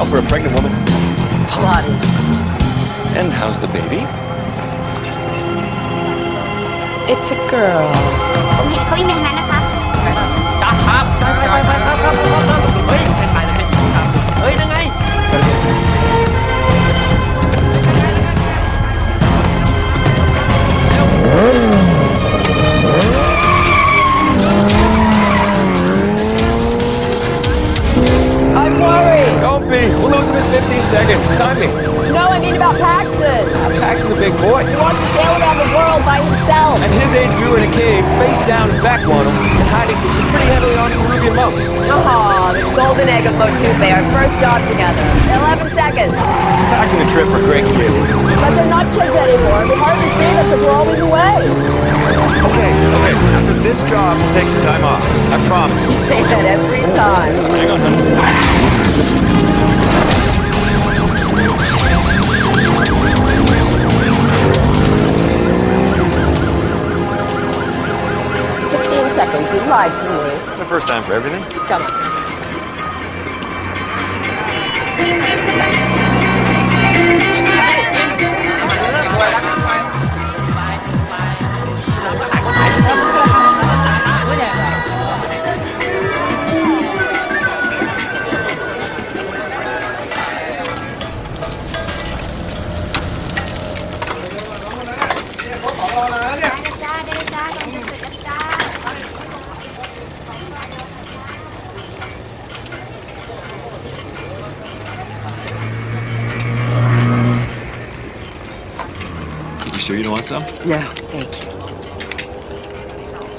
for a pregnant woman? Pilates. And how's the baby? It's a girl. ผมเห็นเขาวิ่งไปทางนั้นนะคะ จ้าครับเฮ้ยไปถ่ายเลยเฮ้ยนั่นไง I'm worried. Don't be. We'll lose him in 15 seconds. Time me. No, I mean about Paxton. Pax is a big boy. He wants to sail around the world by himself. At his age, we were in a cave, face down and back on him, and hiding from some pretty heavily armed Peruvian monks. Oh, the golden egg of Motupe, our first job together. 11 seconds. Pax and a trip for great kids. But they're not kids anymore. We hardly see them because we're always away. Okay. After this job, we'll take some time off. I promise. You say that every time. Hang on, honey. 16 seconds. You lied to me. It's the first time for everything. Come on. You sure you don't want some? No, thank you.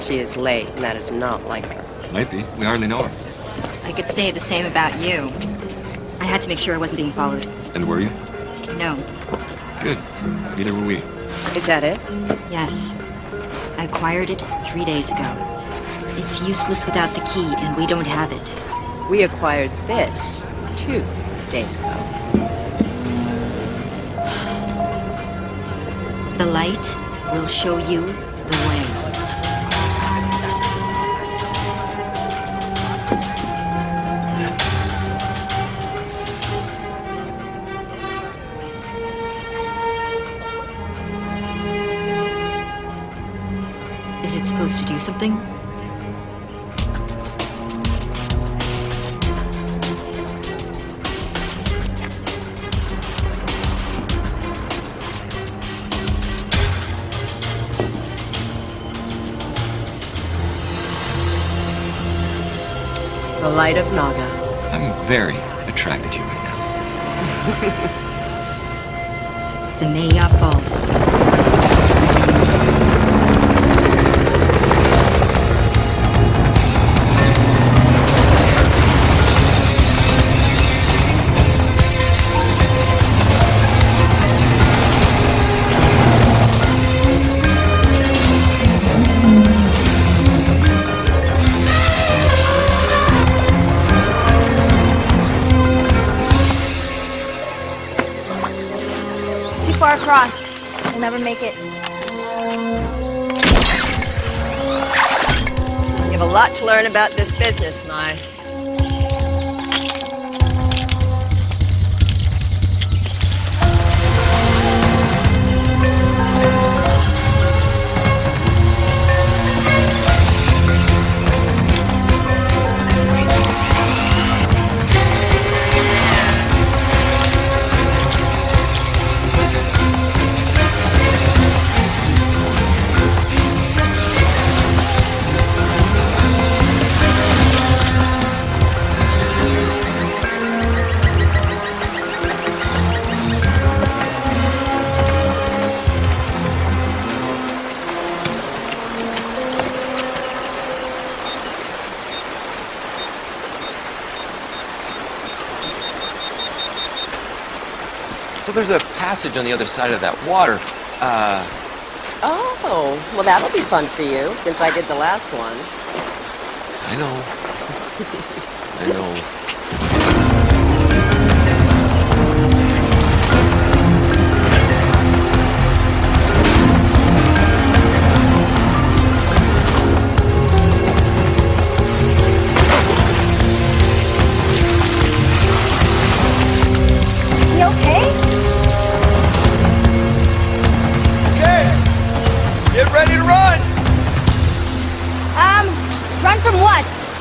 She is late, and that is not like her. Might be. We hardly know her. I could say the same about you. I had to make sure I wasn't being followed. And were you? No. Good. Neither were we. Is that it? Yes. I acquired it 3 days ago. It's useless without the key, and we don't have it. We acquired this 2 days ago. The light will show you the way. Is it supposed to do something? The light of Naga. I'm very attracted to you right now. The Maya Falls. Far across. We'll never make it. You have a lot to learn about this business, Mai. So there's a passage on the other side of that water. Oh, well, that'll be fun for you, since I did the last one. I know. I know.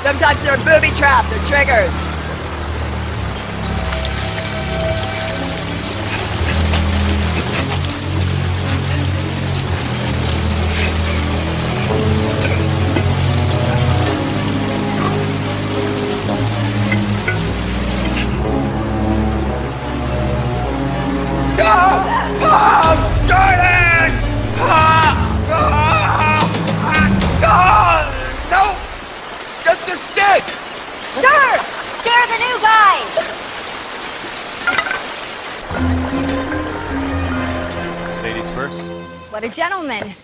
Sometimes there are booby traps or triggers. Jordan! No! Just a stick! Sure! Scare the new guy! Ladies first. What a gentleman.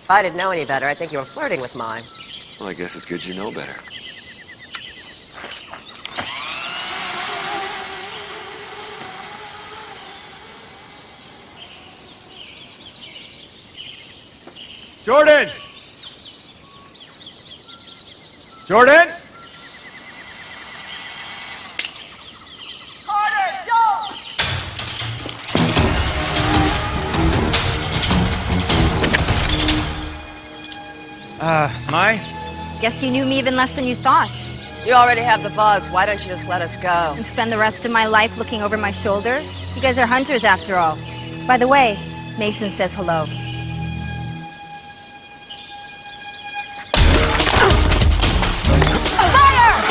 If I didn't know any better, I think you were flirting with mine. Well, I guess it's good you know better. Jordan! Jordan! Mai? Guess you knew me even less than you thought. You already have the buzz. Why don't you just let us go? And spend the rest of my life looking over my shoulder? You guys are hunters after all. By the way, Mason says hello. Fire!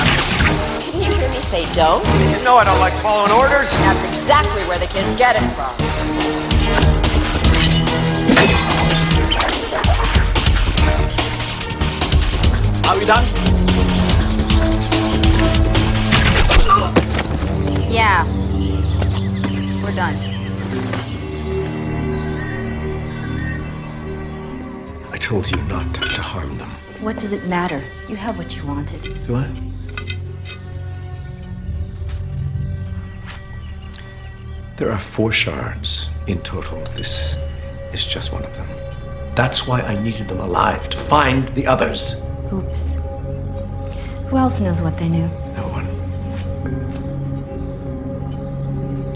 Didn't you hear me say don't? You know I don't like following orders. That's exactly where the kids get it from. Are we done? Yeah. We're done. I told you not to harm them. What does it matter? You have what you wanted. Do I? There are 4 shards in total. This is just one of them. That's why I needed them alive, to find the others. Oops. Who else knows what they knew? No one.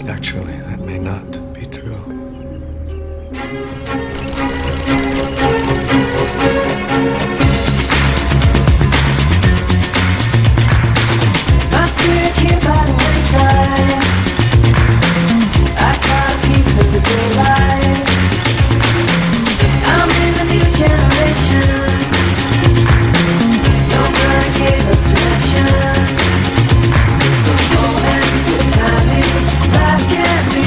Actually, that may not be true. My spirit here by the wayside. I caught a piece of the daylight. I'm in a new generation. Nobody gave us direction. The moment, the timing, life can be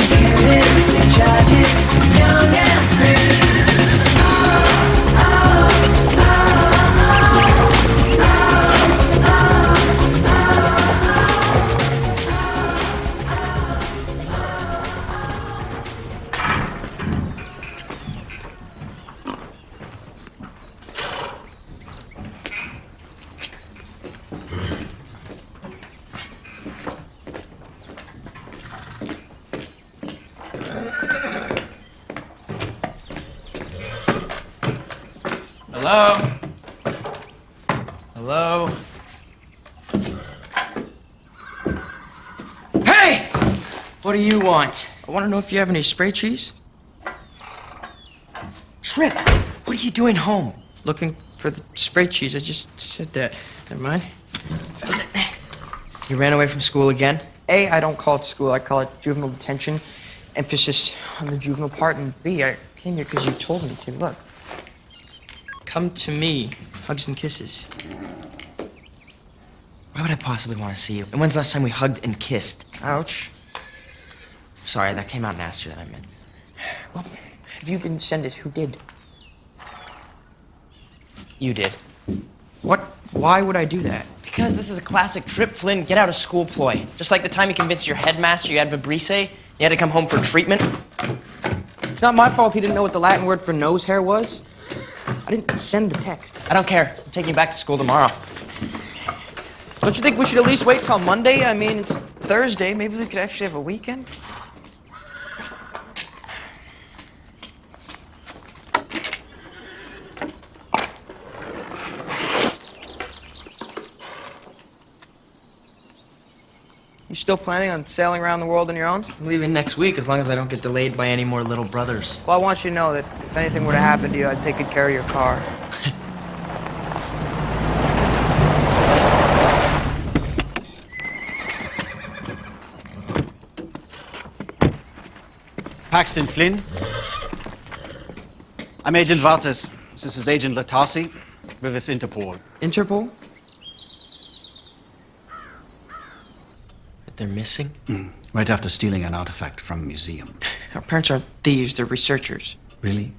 beautifully tragic, young and free. Hello? Hello? Hey! What do you want? I want to know if you have any spray cheese. Trip, what are you doing home? Looking for the spray cheese. I just said that. Never mind. You ran away from school again? A, I don't call it school. I call it juvenile detention. Emphasis on the juvenile part. And B, I came here because you told me to. Look. Come to me. Hugs and kisses. Why would I possibly want to see you? And when's the last time we hugged and kissed? Ouch. Sorry, that came out nastier than I meant. Well, if you didn't send it, who did? You did. What? Why would I do that? Because this is a classic Trip Flynn get out of school ploy. Just like the time you convinced your headmaster you had Vibrise, you had to come home for treatment. It's not my fault he didn't know what the Latin word for nose hair was. I didn't send the text. I don't care. I'm taking you back to school tomorrow. Don't you think we should at least wait till Monday? I mean, it's Thursday. Maybe we could actually have a weekend. You still planning on sailing around the world on your own? I'm leaving next week as long as I don't get delayed by any more little brothers. Well, I want you to know that if anything were to happen to you, I'd take good care of your car. Paxton Flynn. I'm Agent Valtes. This is Agent Latasi with his Interpol. Interpol? That they're missing? Right after stealing an artifact from a museum. Our parents aren't thieves, they're researchers. Really?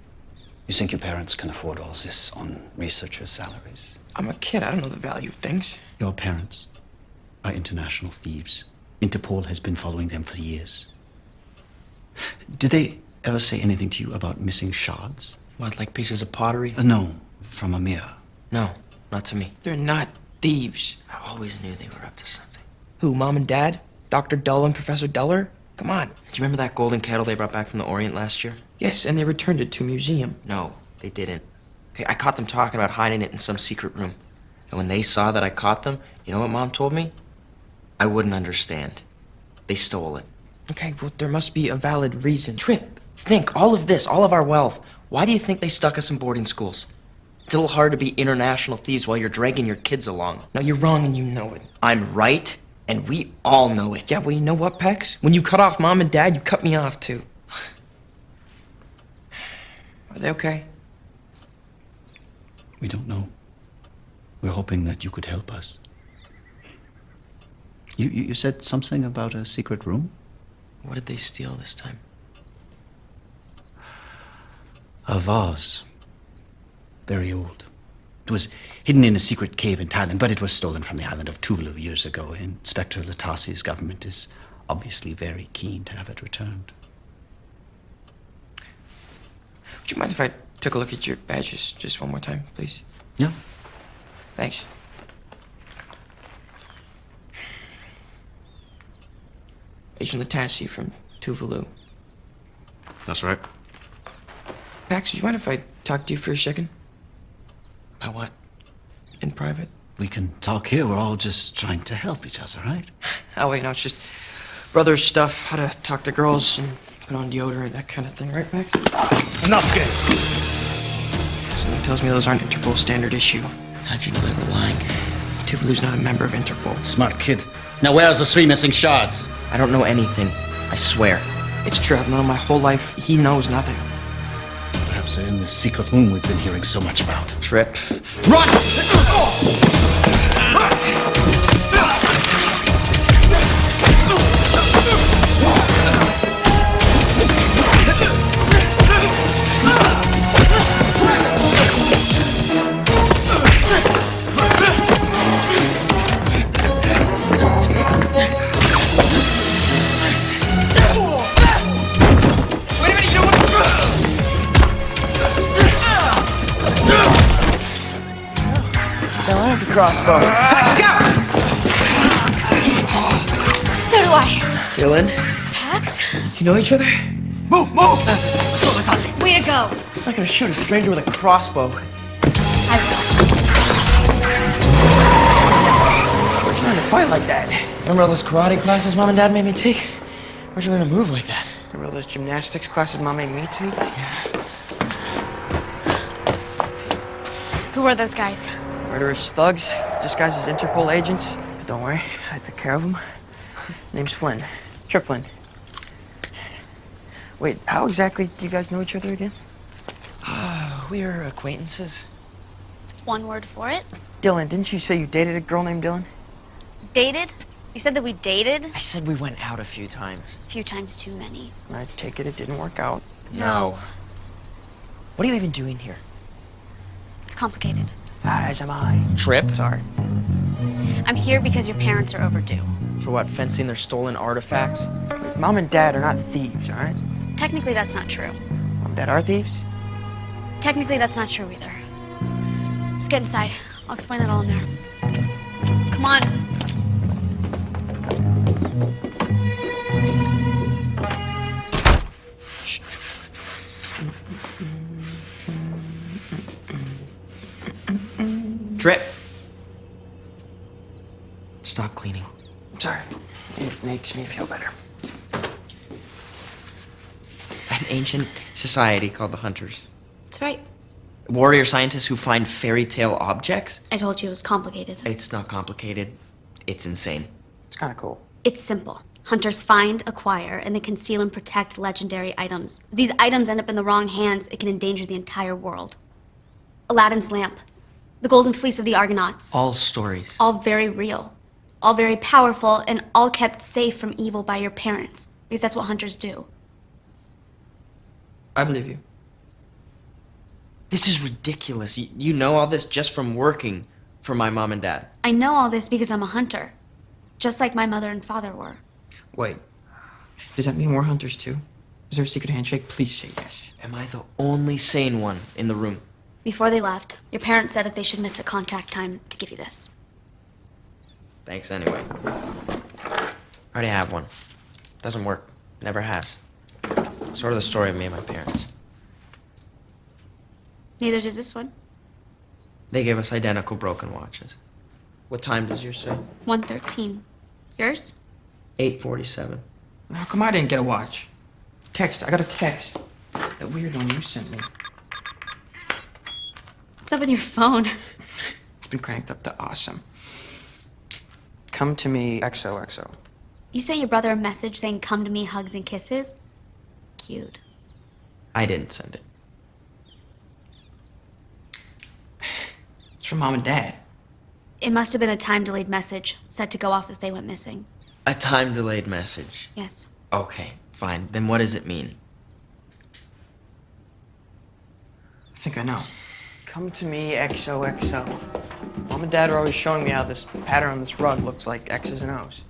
You think your parents can afford all this on researchers' salaries? I'm a kid, I don't know the value of things. Your parents are international thieves. Interpol has been following them for years. Did they ever say anything to you about missing shards? What, like pieces of pottery? No, from a mirror. No, not to me. They're not thieves. I always knew they were up to something. Who, Mom and Dad? Dr. Dull and Professor Duller? Come on. Do you remember that golden kettle they brought back from the Orient last year? Yes, and they returned it to a museum. No, they didn't. Okay, I caught them talking about hiding it in some secret room. And when they saw that I caught them, you know what Mom told me? I wouldn't understand. They stole it. Okay, well, there must be a valid reason. Trip, think, all of this, all of our wealth. Why do you think they stuck us in boarding schools? It's a little hard to be international thieves while you're dragging your kids along. No, you're wrong and you know it. I'm right, and we all know it. Yeah, well, you know what, Pex? When you cut off Mom and Dad, you cut me off, too. Are they okay? We don't know. We're hoping that you could help us. You said something about a secret room? What did they steal this time? A vase. Very old. It was hidden in a secret cave in Thailand, but it was stolen from the island of Tuvalu years ago. Inspector Latasi's government is obviously very keen to have it returned. Would you mind if I took a look at your badges just one more time, please? Yeah. Thanks. Agent Latasi from Tuvalu. That's right. Pax, would you mind if I talk to you for a second? About what? In private? We can talk here. We're all just trying to help each other, right? Oh, wait, no, it's just brother stuff, how to talk to girls and put on deodorant, that kind of thing, right, Pax? Enough, kids! Something tells me those aren't Interpol standard issue. How'd you know they were lying? Tuvalu's not a member of Interpol. Smart kid. Now where's the 3 missing shards? I don't know anything. I swear. It's true, I've known him my whole life. He knows nothing. Perhaps they're in the secret room we've been hearing so much about. Trip. Run! Crossbow. Scout! So do I. Dylan, Pax? do you know each other? Move! Let's go, Latasi! Way to go. I'm not gonna shoot a stranger with a crossbow. I Where'd you learn to fight like that? Remember all those karate classes Mom and Dad made me take? Where'd you learn to move like that? Remember all those gymnastics classes Mom made me take? will. Who are those guys? Murderous thugs, disguised as Interpol agents. But don't worry, I took care of them. Name's Flynn. Trip Flynn. Wait, how exactly do you guys know each other again? We're acquaintances. It's one word for it. Dylan, didn't you say you dated a girl named Dylan? Dated? You said that we dated? I said we went out a few times. A few times too many. I take it didn't work out. No. What are you even doing here? It's complicated. As am I. Trip? Sorry. I'm here because your parents are overdue. For what, fencing their stolen artifacts? Mom and Dad are not thieves, all right? Technically, that's not true. Mom and Dad are thieves? Technically, that's not true either. Let's get inside. I'll explain it all in there. Come on. Trip. Stop cleaning. Sorry. It makes me feel better. An ancient society called the Hunters. That's right. Warrior scientists who find fairy tale objects? I told you it was complicated. It's not complicated. It's insane. It's kind of cool. It's simple. Hunters find, acquire, and then conceal and protect legendary items. If these items end up in the wrong hands, it can endanger the entire world. Aladdin's lamp, the golden fleece of the Argonauts. All stories. All very real. All very powerful, and all kept safe from evil by your parents. Because that's what hunters do. I believe you. This is ridiculous. You know all this just from working for my mom and dad. I know all this because I'm a hunter. Just like my mother and father were. Wait. Does that mean we're hunters too? Is there a secret handshake? Please say yes. Am I the only sane one in the room? Before they left, your parents said if they should miss a contact time to give you this. Thanks anyway. I already have one. Doesn't work. Never has. Sort of the story of me and my parents. Neither does this one. They gave us identical broken watches. What time does yours say? 1:13. Yours? 8:47. How come I didn't get a watch? Text. I got a text. That weird one you sent me. What's up with your phone? It's been cranked up to awesome. Come to me, XOXO. You sent your brother a message saying come to me, hugs and kisses? Cute. I didn't send it. It's from Mom and Dad. It must have been a time-delayed message, set to go off if they went missing. A time-delayed message. Yes. Okay, fine. Then what does it mean? I think I know. Come to me, XOXO. Mom and Dad are always showing me how this pattern on this rug looks like X's and O's.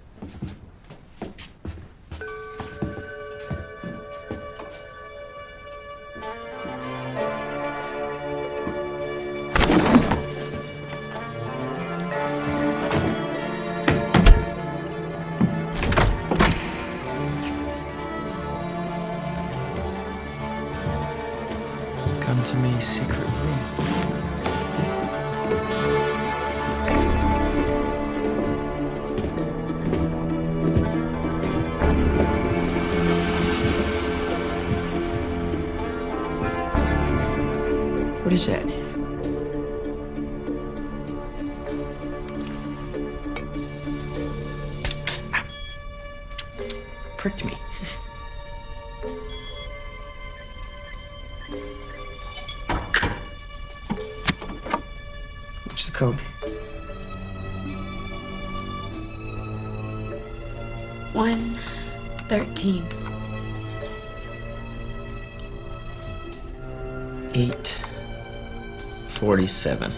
Come to me, secret room. What is that? Ah. Pricked me. What's the code? 1:13. 8:47.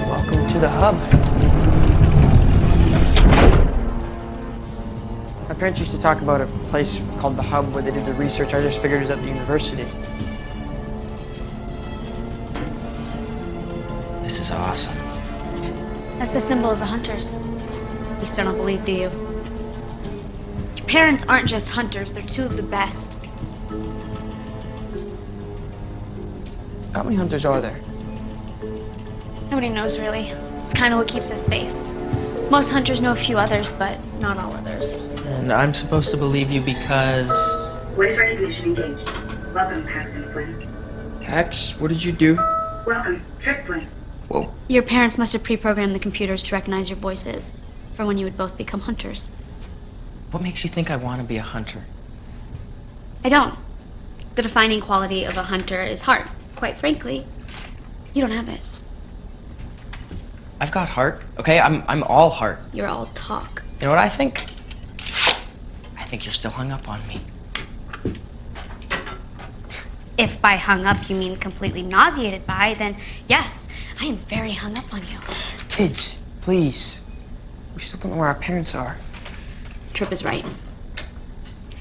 Welcome to the hub. My parents used to talk about a place called the hub where they did the research. I just figured it was at the university. This is awesome. That's the symbol of the hunters. You still don't believe, do you? Your parents aren't just hunters, they're two of the best. How many hunters are there? Nobody knows, really. It's kind of what keeps us safe. Most hunters know a few others, but not all others. And I'm supposed to believe you because... Voice recognition engaged. Welcome, Paxton Flynn. Pax, what did you do? Welcome, Trick Flynn. Whoa. Your parents must have pre-programmed the computers to recognize your voices for when you would both become hunters. What makes you think I want to be a hunter? I don't. The defining quality of a hunter is heart. Quite frankly, you don't have it. I've got heart, okay? I'm all heart. You're all talk. You know what I think? I think you're still hung up on me. If by hung up you mean completely nauseated by, then yes, I am very hung up on you. Kids, please. We still don't know where our parents are. Tripp is right.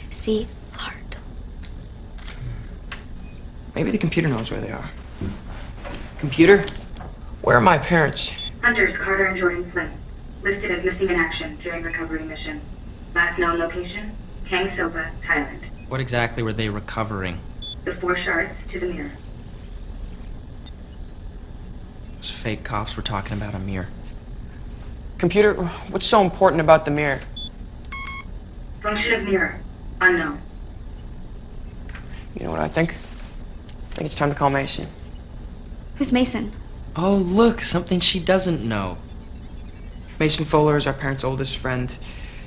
See, heart. Maybe the computer knows where they are. Computer? Where are my parents? Hunters Carter and Jordan Flynn. Listed as missing in action during recovery mission. Last known location, Kang Soba, Thailand. What exactly were they recovering? the 4 shards to the mirror. Those fake cops were talking about a mirror. Computer, what's so important about the mirror? Function of mirror, unknown. You know what I think? I think it's time to call Mason. Who's Mason? Oh, look, something she doesn't know. Mason Fuller is our parents' oldest friend.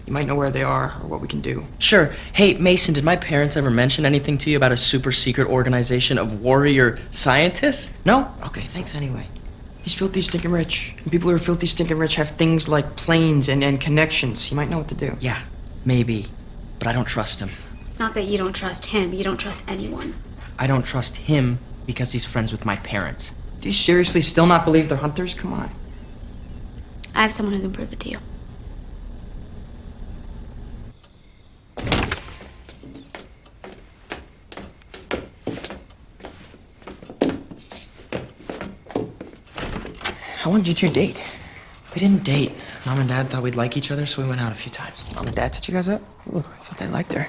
You might know where they are or what we can do. Sure. Hey, Mason, did my parents ever mention anything to you about a super secret organization of warrior scientists? No? Okay, thanks anyway. He's filthy stinking rich. And people who are filthy stinking rich have things like planes and connections. You might know what to do. Yeah, maybe. But I don't trust him. It's not that you don't trust him, you don't trust anyone. I don't trust him because he's friends with my parents. Do you seriously still not believe they're hunters? Come on. I have someone who can prove it to you. How long did you two date? We didn't date. Mom and Dad thought we'd like each other, so we went out a few times. Mom and Dad set you guys up? Ooh, I thought they liked her.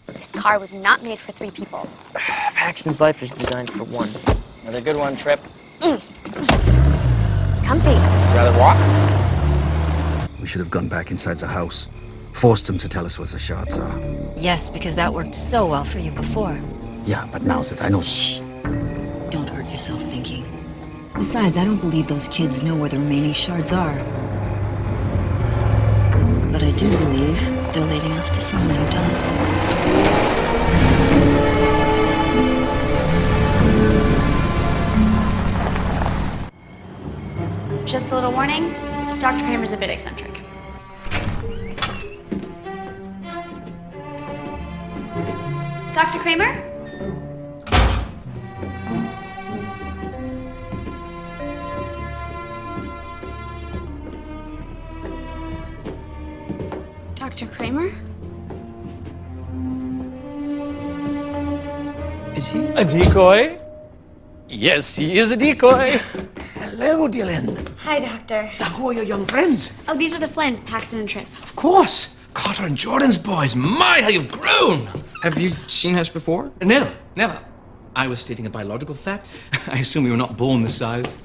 This car was not made for 3 people. Paxton's life is designed for 1. Another good one, Trip. Comfy. Would you rather walk? We should have gone back inside the house. Forced him to tell us where the shards are. Yes, because that worked so well for you before. Yeah, but now that I know... Shh. Don't hurt yourself thinking. Besides, I don't believe those kids know where the remaining shards are. But I do believe they're leading us to someone who does. Just a little warning, Dr. Kramer's a bit eccentric. Dr. Kramer? Dr. Kramer? Is he? A decoy? Yes, he is a decoy. Hello, Dylan. Hi, Doctor. Now, who are your young friends? Oh, these are the Flynns, Paxton and Tripp. Of course. Carter and Jordan's boys. My, how you've grown. Have you seen us before? No, never. I was stating a biological fact. I assume we were not born this size.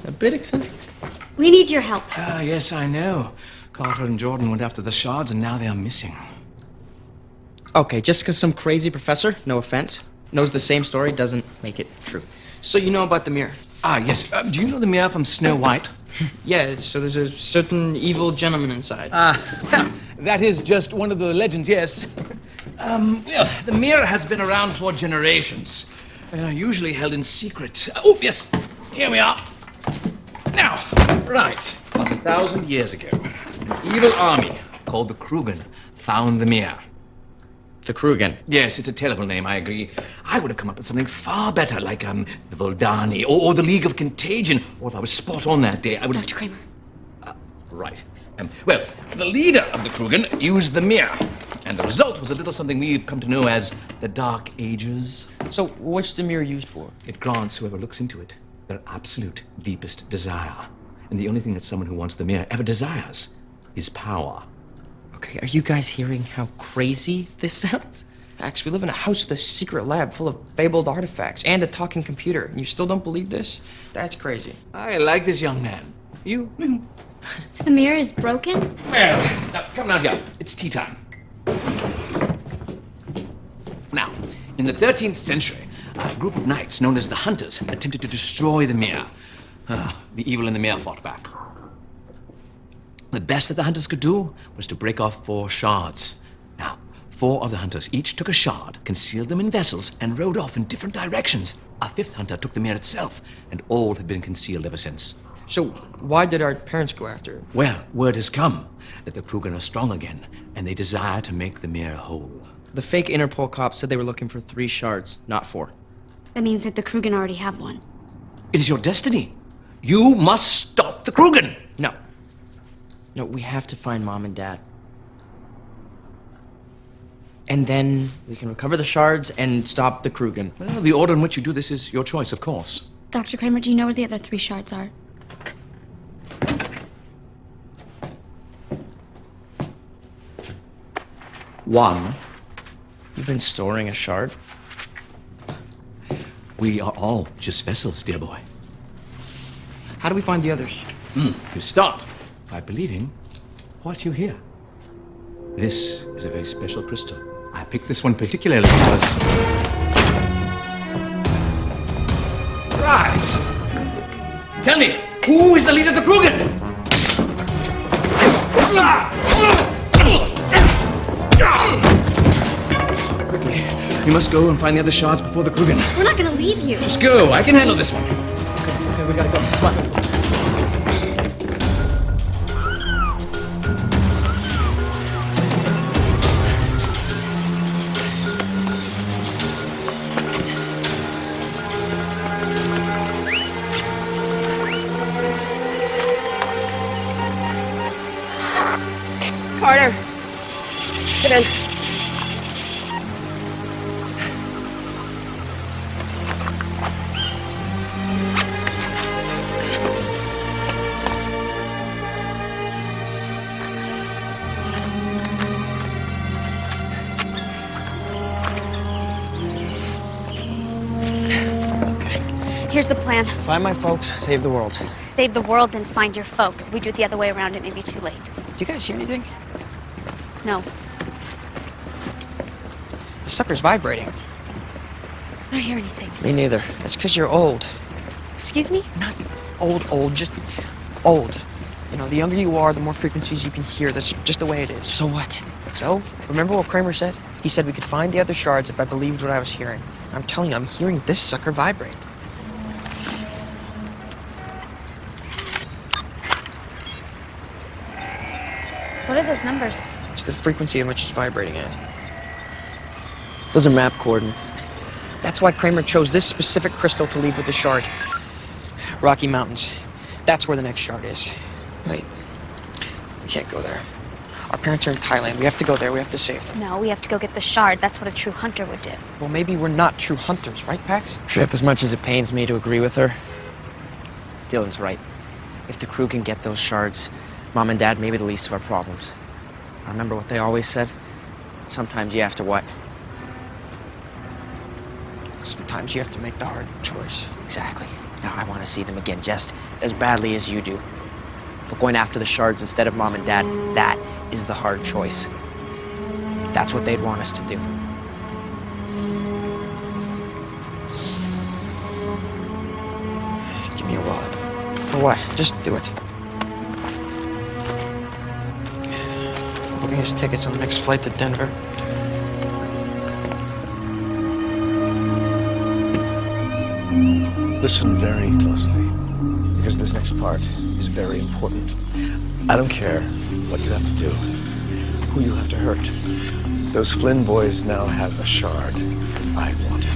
A bit eccentric. We need your help. Ah, yes, I know. Carter and Jordan went after the shards, and now they are missing. Okay, just because some crazy professor, no offense, knows the same story doesn't make it true. So you know about the mirror? Ah, yes. Do you know the mirror from Snow White? Yeah, so there's a certain evil gentleman inside. That is just one of the legends, yes. Well, the mirror has been around for generations. Usually held in secret. Oh, yes. Here we are. Now, right. 1,000 years ago, an evil army called the Krugen found the mirror. The Krugen. Yes, it's a terrible name, I agree. I would have come up with something far better, like, the Voldani, or the League of Contagion, or if I was spot on that day, I would... Dr. Kramer. Right. Well, the leader of the Krugen used the mirror, and the result was a little something we've come to know as the Dark Ages. So what's the mirror used for? It grants whoever looks into it their absolute deepest desire. And the only thing that someone who wants the mirror ever desires is power. Okay, are you guys hearing how crazy this sounds? Max, we live in a house with a secret lab full of fabled artifacts and a talking computer, and you still don't believe this? That's crazy. I like this young man. You? So the mirror is broken? Well, now, come down here. It's tea time. Now, in the 13th century, a group of knights known as the Hunters attempted to destroy the mirror. The evil in the mirror fought back. The best that the Hunters could do was to break off 4 shards. Now, 4 of the Hunters each took a shard, concealed them in vessels, and rode off in different directions. A 5th Hunter took the mirror itself, and all have been concealed ever since. So why did our parents go after it? Well, word has come that the Krugen are strong again, and they desire to make the mirror whole. The fake Interpol cops said they were looking for 3 shards, not 4. That means that the Krugen already have one. It is your destiny. You must stop the Krugen. No. No, we have to find Mom and Dad. And then we can recover the shards and stop the Krugen. Well, the order in which you do this is your choice, of course. Dr. Kramer, do you know where the other 3 shards are? One You've been storing a shard? We are all just vessels, dear boy. How do we find the others? You start by believing what you hear. This is a very special crystal. I picked this one particularly because... Right! Tell me, who is the leader of the Krugen? Quickly, you must go and find the other shards before the Krugen. We're not gonna leave you. Just go, I can handle this one. Okay, we gotta go. Come on. Carter, get in. Here's the plan. Find my folks, save the world. Save the world, then find your folks. If we do it the other way around, it may be too late. Do you guys hear anything? No. The sucker's vibrating. I don't hear anything. Me neither. That's because you're old. Excuse me? Not old, just old. You know, the younger you are, the more frequencies you can hear. That's just the way it is. So what? So, remember what Kramer said? He said we could find the other shards if I believed what I was hearing. I'm telling you, I'm hearing this sucker vibrate. What are those numbers? It's the frequency in which it's vibrating at. Those are map coordinates. That's why Kramer chose this specific crystal to leave with the shard. Rocky Mountains. That's where the next shard is. Wait. We can't go there. Our parents are in Thailand. We have to go there. We have to save them. No, we have to go get the shard. That's what a true hunter would do. Well, maybe we're not true hunters, right, Pax? Trip, as much as it pains me to agree with her, Dylan's right. If the crew can get those shards, Mom and Dad may be the least of our problems. I remember what they always said? Sometimes you have to what? Sometimes you have to make the hard choice. Exactly. Now I want to see them again just as badly as you do. But going after the shards instead of Mom and Dad, that is the hard choice. That's what they'd want us to do. Give me a rod. For what? Just do it. Booking us tickets on the next flight to Denver. Listen very closely, because this next part is very important. I don't care what you have to do, who you have to hurt. Those Flynn boys now have a shard. I want it.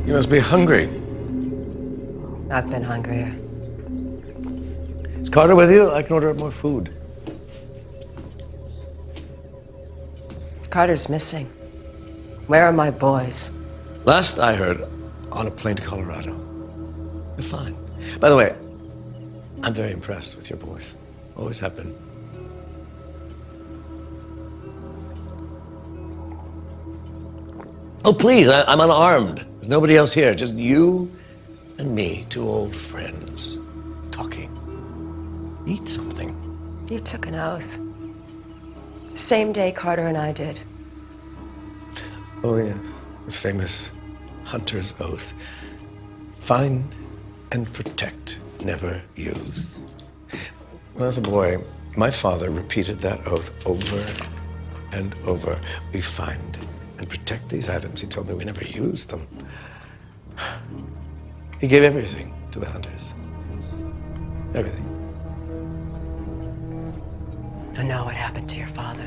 You must be hungry. I've been hungrier. Is Carter with you? I can order up more food. Carter's missing. Where are my boys? Last I heard, on a plane to Colorado. They're fine. By the way, I'm very impressed with your boys. Always have been. Oh, please, I'm unarmed. There's nobody else here, just you and me, two old friends, talking. Eat something. You took an oath. Same day Carter and I did. Oh, yes, the famous hunter's oath. Find and protect, never use. When I was a boy, my father repeated that oath over and over. We find and protect these items. He told me we never used them. He gave everything to the hunters. Everything. And now what happened to your father?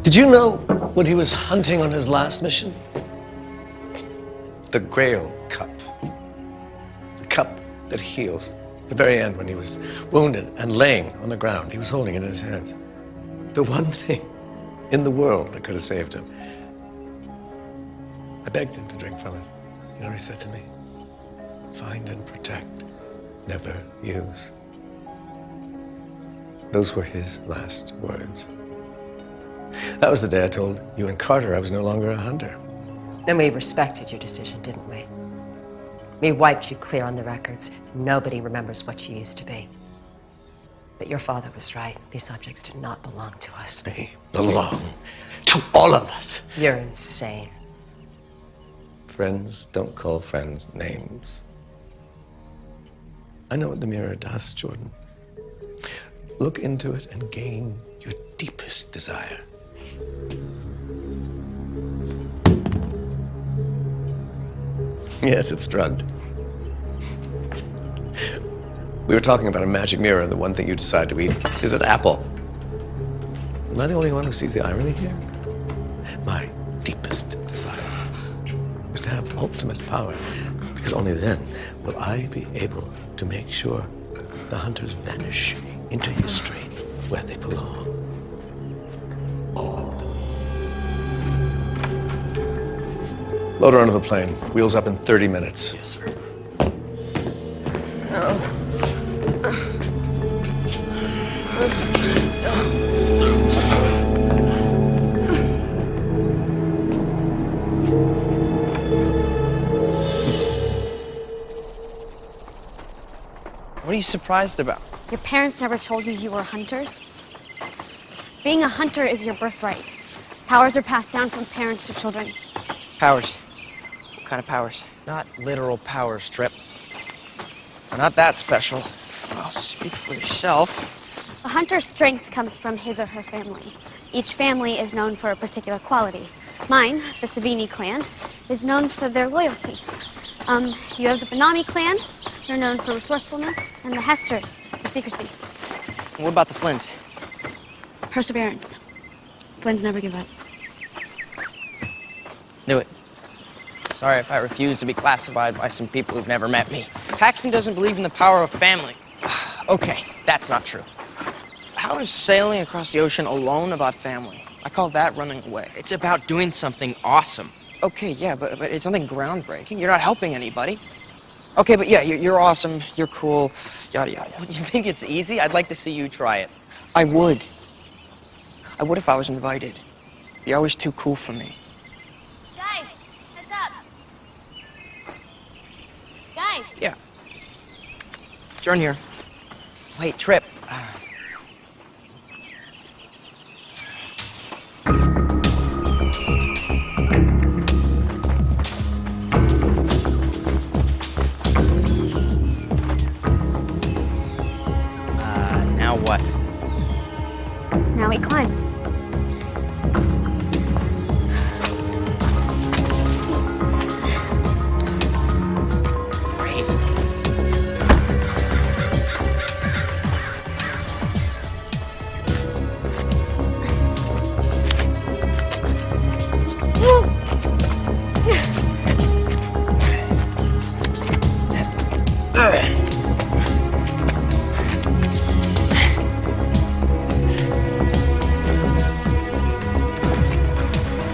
Did you know what he was hunting on his last mission? The Grail Cup. The cup that heals. The very end, when he was wounded and laying on the ground, he was holding it in his hands. The one thing in the world that could have saved him. I begged him to drink from it. You know what he said to me? Find and protect, never use. Those were his last words. That was the day I told you and Carter I was no longer a hunter. And we respected your decision, didn't we? We wiped you clear on the records. Nobody remembers what you used to be. But your father was right. These objects do not belong to us. They belong to all of us. You're insane. Friends don't call friends names. I know what the mirror does, Jordan. Look into it and gain your deepest desire. Yes, it's drugged. We were talking about a magic mirror, and the one thing you decide to eat is an apple. Am I the only one who sees the irony here? My deepest desire is to have ultimate power, because only then will I be able to make sure the hunters vanish into history where they belong. All of them. Load her onto the plane. Wheels up in 30 minutes. Yes, sir. What are you surprised about? Your parents never told you you were hunters? Being a hunter is your birthright. Powers are passed down from parents to children. Powers. What kind of powers? Not literal powers, Trip. We're not that special. Well, speak for yourself. A hunter's strength comes from his or her family. Each family is known for a particular quality. Mine, the Savini clan, is known for their loyalty. You have the Benami clan. They're known for resourcefulness, and the Hesters for secrecy. What about the Flynn's? Perseverance. Flynn's never give up. Knew it. Sorry if I refuse to be classified by some people who've never met me. Paxton doesn't believe in the power of family. Okay, that's not true. How is sailing across the ocean alone about family? I call that running away. It's about doing something awesome. Okay, yeah, but it's something groundbreaking. You're not helping anybody. Okay, but yeah, you're awesome, you're cool, yada yada. You think it's easy? I'd like to see you try it. I would. I would if I was invited. You're always too cool for me. Guys, heads up. Guys. Yeah. Jordan here. Wait, Trip. Now what? Now we climb. Great.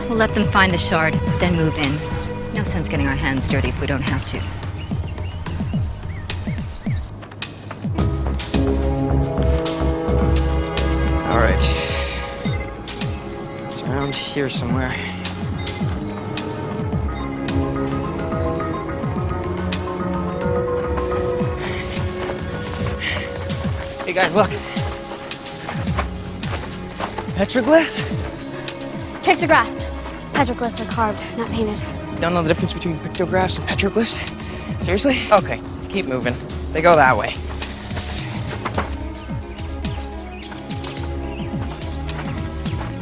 We'll let them find the shard, then move in. No sense getting our hands dirty if we don't have to. All right. It's around here somewhere. Hey guys, look. Petroglyphs? Pictographs. Petroglyphs are carved, not painted. Don't know the difference between pictographs and petroglyphs? Seriously? Okay, keep moving. They go that way.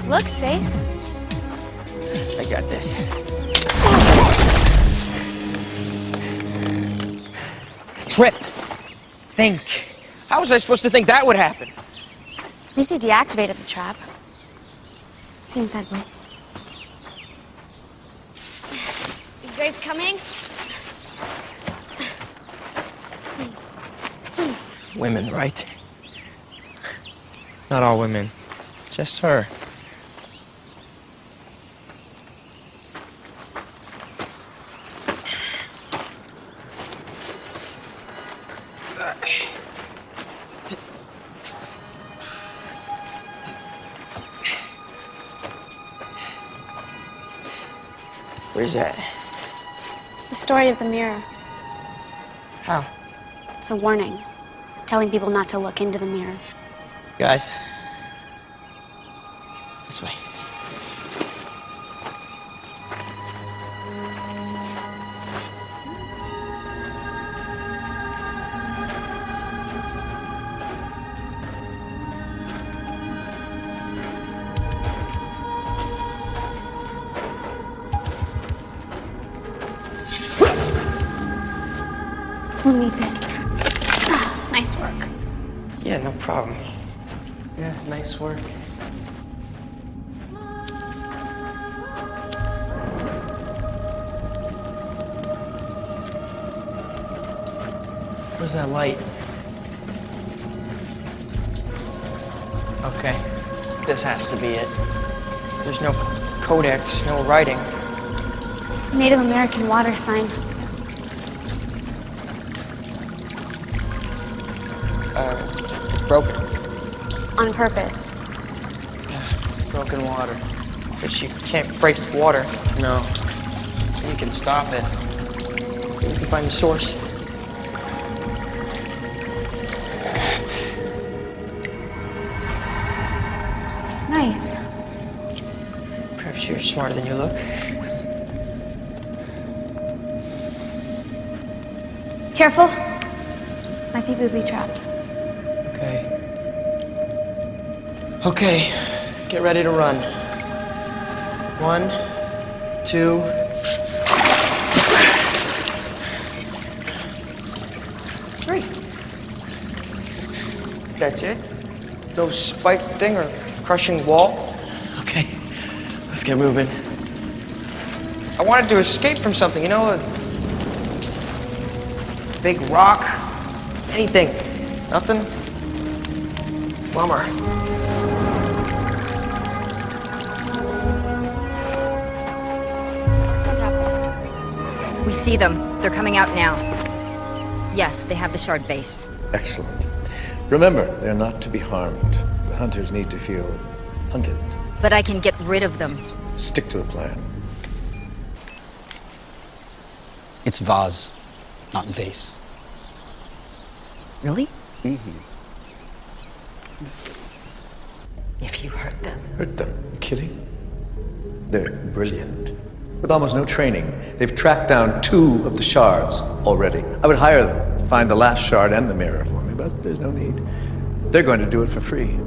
Looks safe. I got this. Trip. Think. How was I supposed to think that would happen? At least you deactivated the trap. It's inside boat. You guys coming? Women, right? Not all women. Just her. What is that? It's the story of the mirror. How? It's a warning, telling people not to look into the mirror. Guys. This way. We'll need this. Ah, nice work. Yeah, no problem. Yeah, nice work. Where's that light? Okay, this has to be it. There's no codex, no writing. It's a Native American water sign. It's broken. On purpose. Broken water. But you can't break water. No. You can stop it. You can find the source. Nice. Perhaps you're smarter than you look. Careful. Might be booby-trapped. Okay. Okay. Get ready to run. 1, 2. Three. That's it? No spiked thing or crushing wall? Okay. Let's get moving. I wanted to escape from something, you know? A big rock. Anything. Nothing? Bummer. We see them. They're coming out now. Yes, they have the shard base. Excellent. Remember, they're not to be harmed. The hunters need to feel hunted. But I can get rid of them. Stick to the plan. It's vase, not vase. Really? Mm-hmm. If you hurt them. Hurt them? You kidding? They're brilliant. With almost no training, they've tracked down 2 of the shards already. I would hire them to find the last shard and the mirror for me, but there's no need. They're going to do it for free.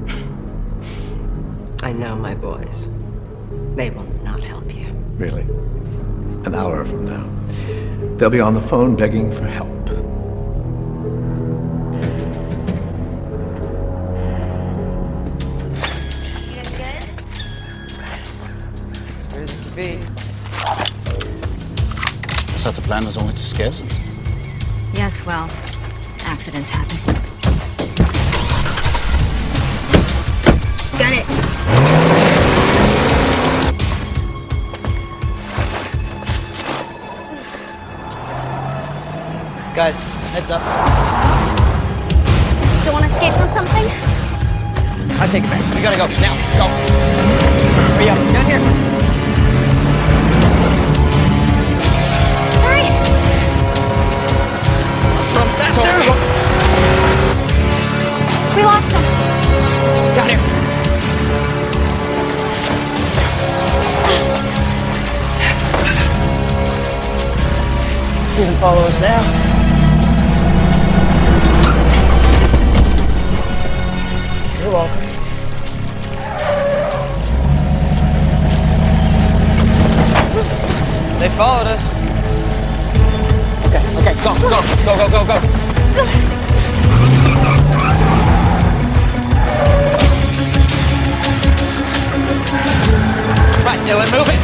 I know my boys. They will not help you. Really? An hour from now. They'll be on the phone begging for help. As good as it can be. So that's a plan was only to scare us? Yes, well, accidents happen. Got it. Guys, heads up. Don't want to escape from something? I take it back. We gotta go. Now, go. Hurry up. Down here. Hurry! Let's run faster. We lost them. Down here. See them follow us now. You're welcome. They followed us. Okay, go. Right, Dylan, move it.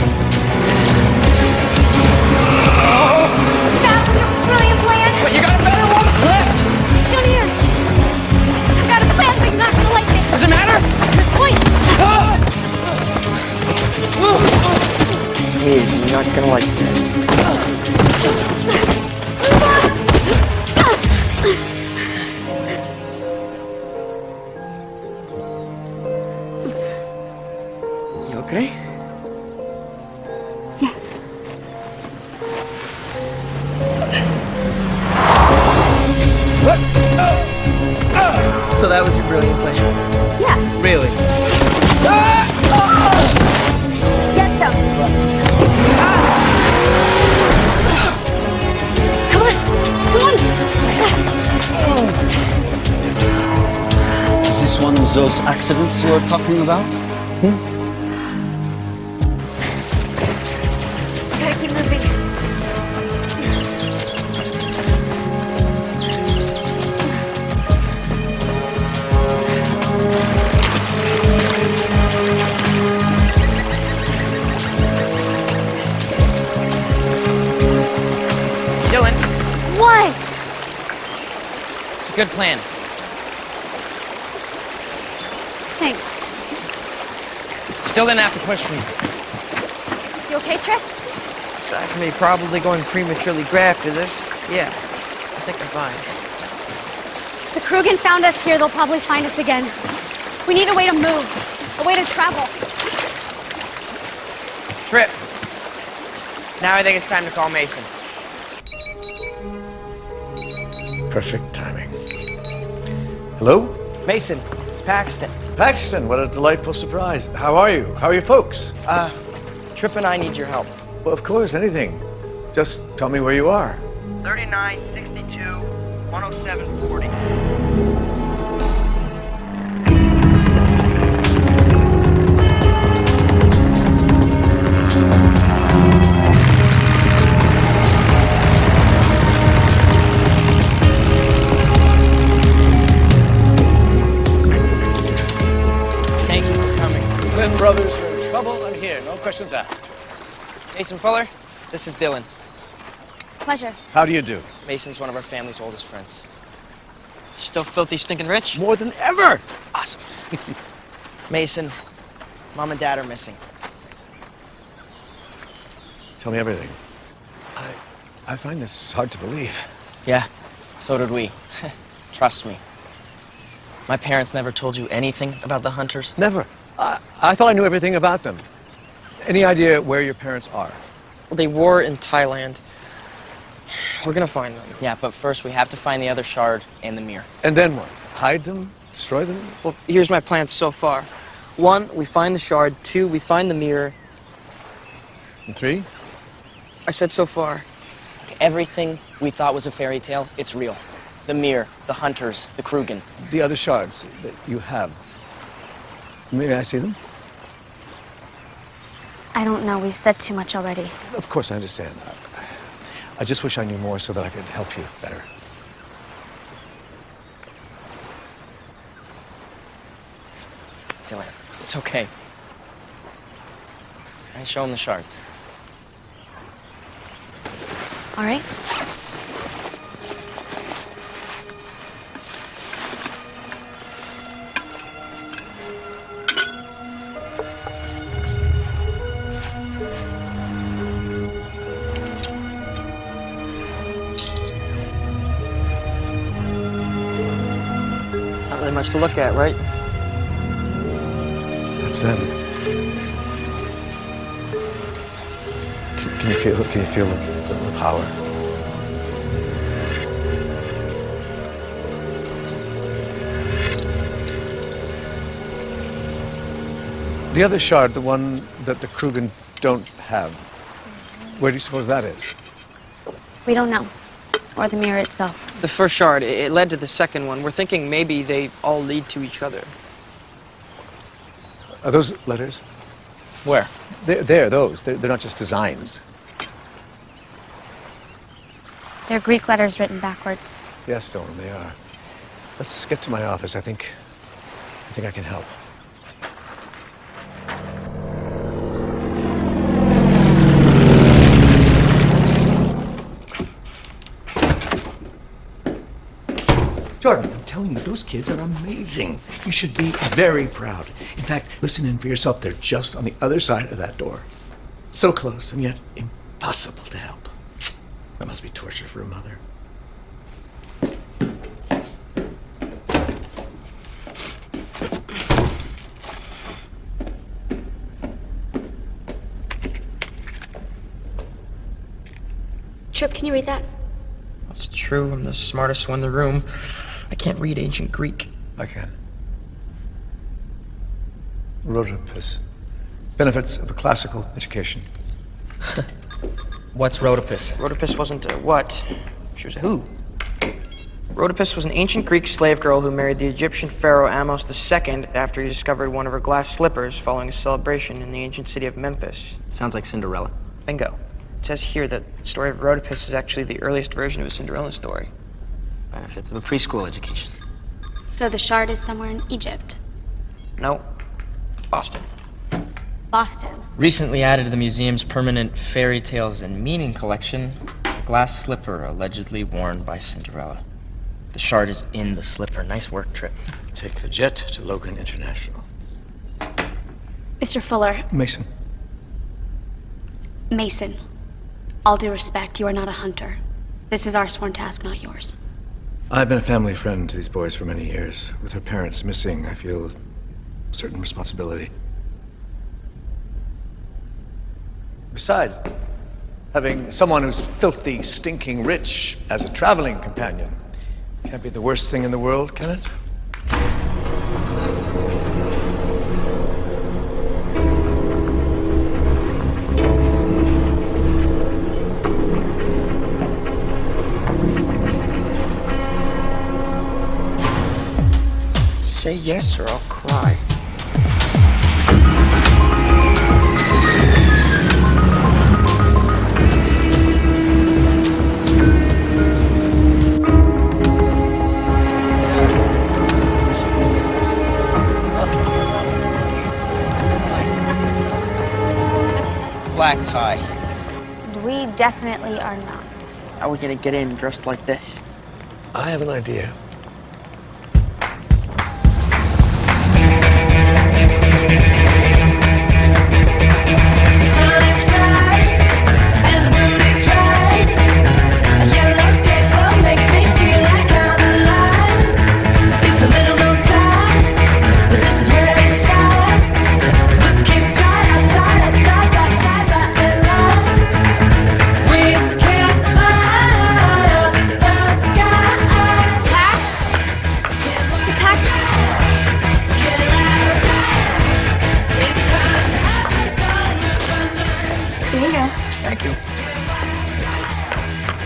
That was your brilliant plan. But you got a better one. Left. Down here. You're not gonna like that. You okay? So that was your brilliant plan? Yeah. Really? Get them! Come on! Come on! Is this one of those accidents you were talking about? Gotta keep moving. Dylan, What? it's a good plan. Thanks. Still didn't have to push me. You okay, Trip? Aside from me probably going prematurely gray after this, yeah, I think I'm fine. The Krugen found us here. They'll probably find us again. We need a way to move, a way to travel. Trip. Now I think it's time to call Mason. Perfect timing. Hello? Mason, it's Paxton. Paxton, what a delightful surprise. How are you? How are your folks? Trip and I need your help. Well, of course, anything. Just tell me where you are. 3962 10740. Thank you for coming. When brothers are in trouble, I'm here. No questions asked. Mason Fuller, this is Dylan. Pleasure. How do you do? Mason's one of our family's oldest friends. Still filthy, stinking rich? More than ever! Awesome. Mason, Mom and Dad are missing. Tell me everything. I find this hard to believe. Yeah, so did we. Trust me. My parents never told you anything about the hunters? Never. I thought I knew everything about them. Any idea where your parents are? Well, they were in Thailand. We're gonna find them. Yeah, but first we have to find the other shard and the mirror. And then what? Hide them? Destroy them? Well, here's my plan so far. 1, we find the shard. 2, we find the mirror. And 3? I said so far. Everything we thought was a fairy tale, it's real. The mirror, the hunters, the Krugen. The other shards that you have. Maybe I see them? I don't know. We've said too much already. Of course, I understand. I just wish I knew more so that I could help you better. Dylan, it's okay. I show him the shards. All right. Not really much to look at, right? That's them. Can you feel the power? The other shard, the one that the Krugen don't have, where do you suppose that is? We don't know. Or the mirror itself. The first shard, it led to the second one. We're thinking maybe they all lead to each other. Are those letters? Where? They're those. They're not just designs. They're Greek letters written backwards. Yes, Stolen, they are. Let's get to my office. I think I can help. Jordan, I'm telling you, those kids are amazing. You should be very proud. In fact, listen in for yourself. They're just on the other side of that door. So close and yet impossible to help. That must be torture for a mother. Trip, can you read that? That's true. I'm the smartest one in the room. I can't read ancient Greek. I can. Rhodopus. Benefits of a classical education. What's Rhodopus? Rhodopus wasn't a what? She was a who? Rhodopus was an ancient Greek slave girl who married the Egyptian pharaoh Amos II after he discovered one of her glass slippers following a celebration in the ancient city of Memphis. Sounds like Cinderella. Bingo. It says here that the story of Rhodopus is actually the earliest version of a Cinderella story. Benefits of a preschool education. So the shard is somewhere in Egypt. No. Boston. Boston. Recently added to the museum's permanent fairy tales and meaning collection, the glass slipper allegedly worn by Cinderella. The shard is in the slipper. Nice work, Trip. Take the jet to Logan International. Mr. Fuller. Mason. Mason. All due respect, you are not a hunter. This is our sworn task, not yours. I've been a family friend to these boys for many years. With her parents missing, I feel a certain responsibility. Besides, having someone who's filthy, stinking rich as a traveling companion can't be the worst thing in the world, can it? Say yes or I'll cry. It's a black tie. And we definitely are not. How are we gonna get in dressed like this? I have an idea.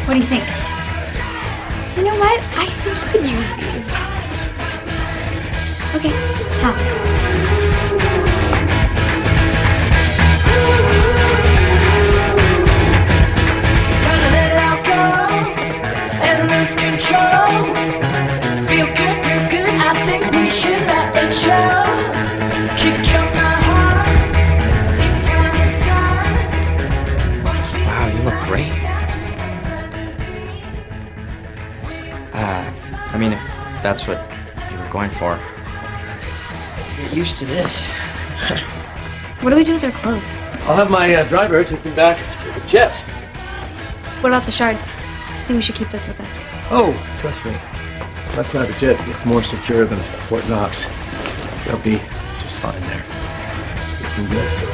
What do you think? You know what? I think you could use these. Okay, how? Feel good, real good. I think we should let it show. Kick jump my heart. It's time to start. Wow, you look great. I mean, if that's what you were going for. Get used to this. What do we do with our clothes? I'll have my driver take them back to the jet. What about the shards? I think we should keep those with us. Oh, trust me. My private jet is more secure than Fort Knox. They'll be just fine there. Looking good.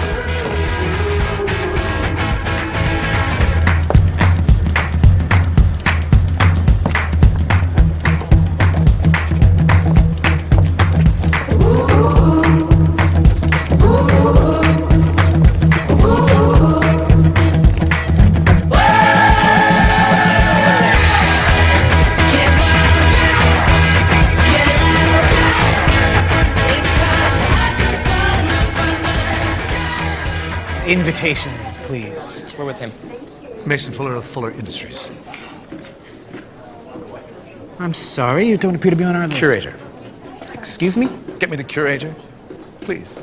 Invitations, please. We're with him. Mason Fuller of Fuller Industries. I'm sorry, you don't appear to be on our list. Curator. Excuse me? Get me the curator, please.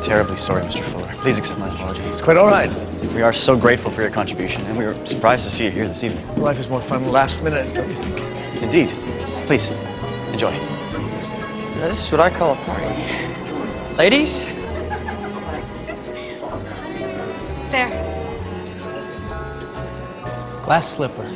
terribly sorry, Mr. Fuller. Please accept my apology. It's quite all right. We are so grateful for your contribution, and we were surprised to see you here this evening. Life is more fun last minute, don't you think? Indeed. Please, enjoy. Now, this is what I call a party. Ladies? There. Glass slipper.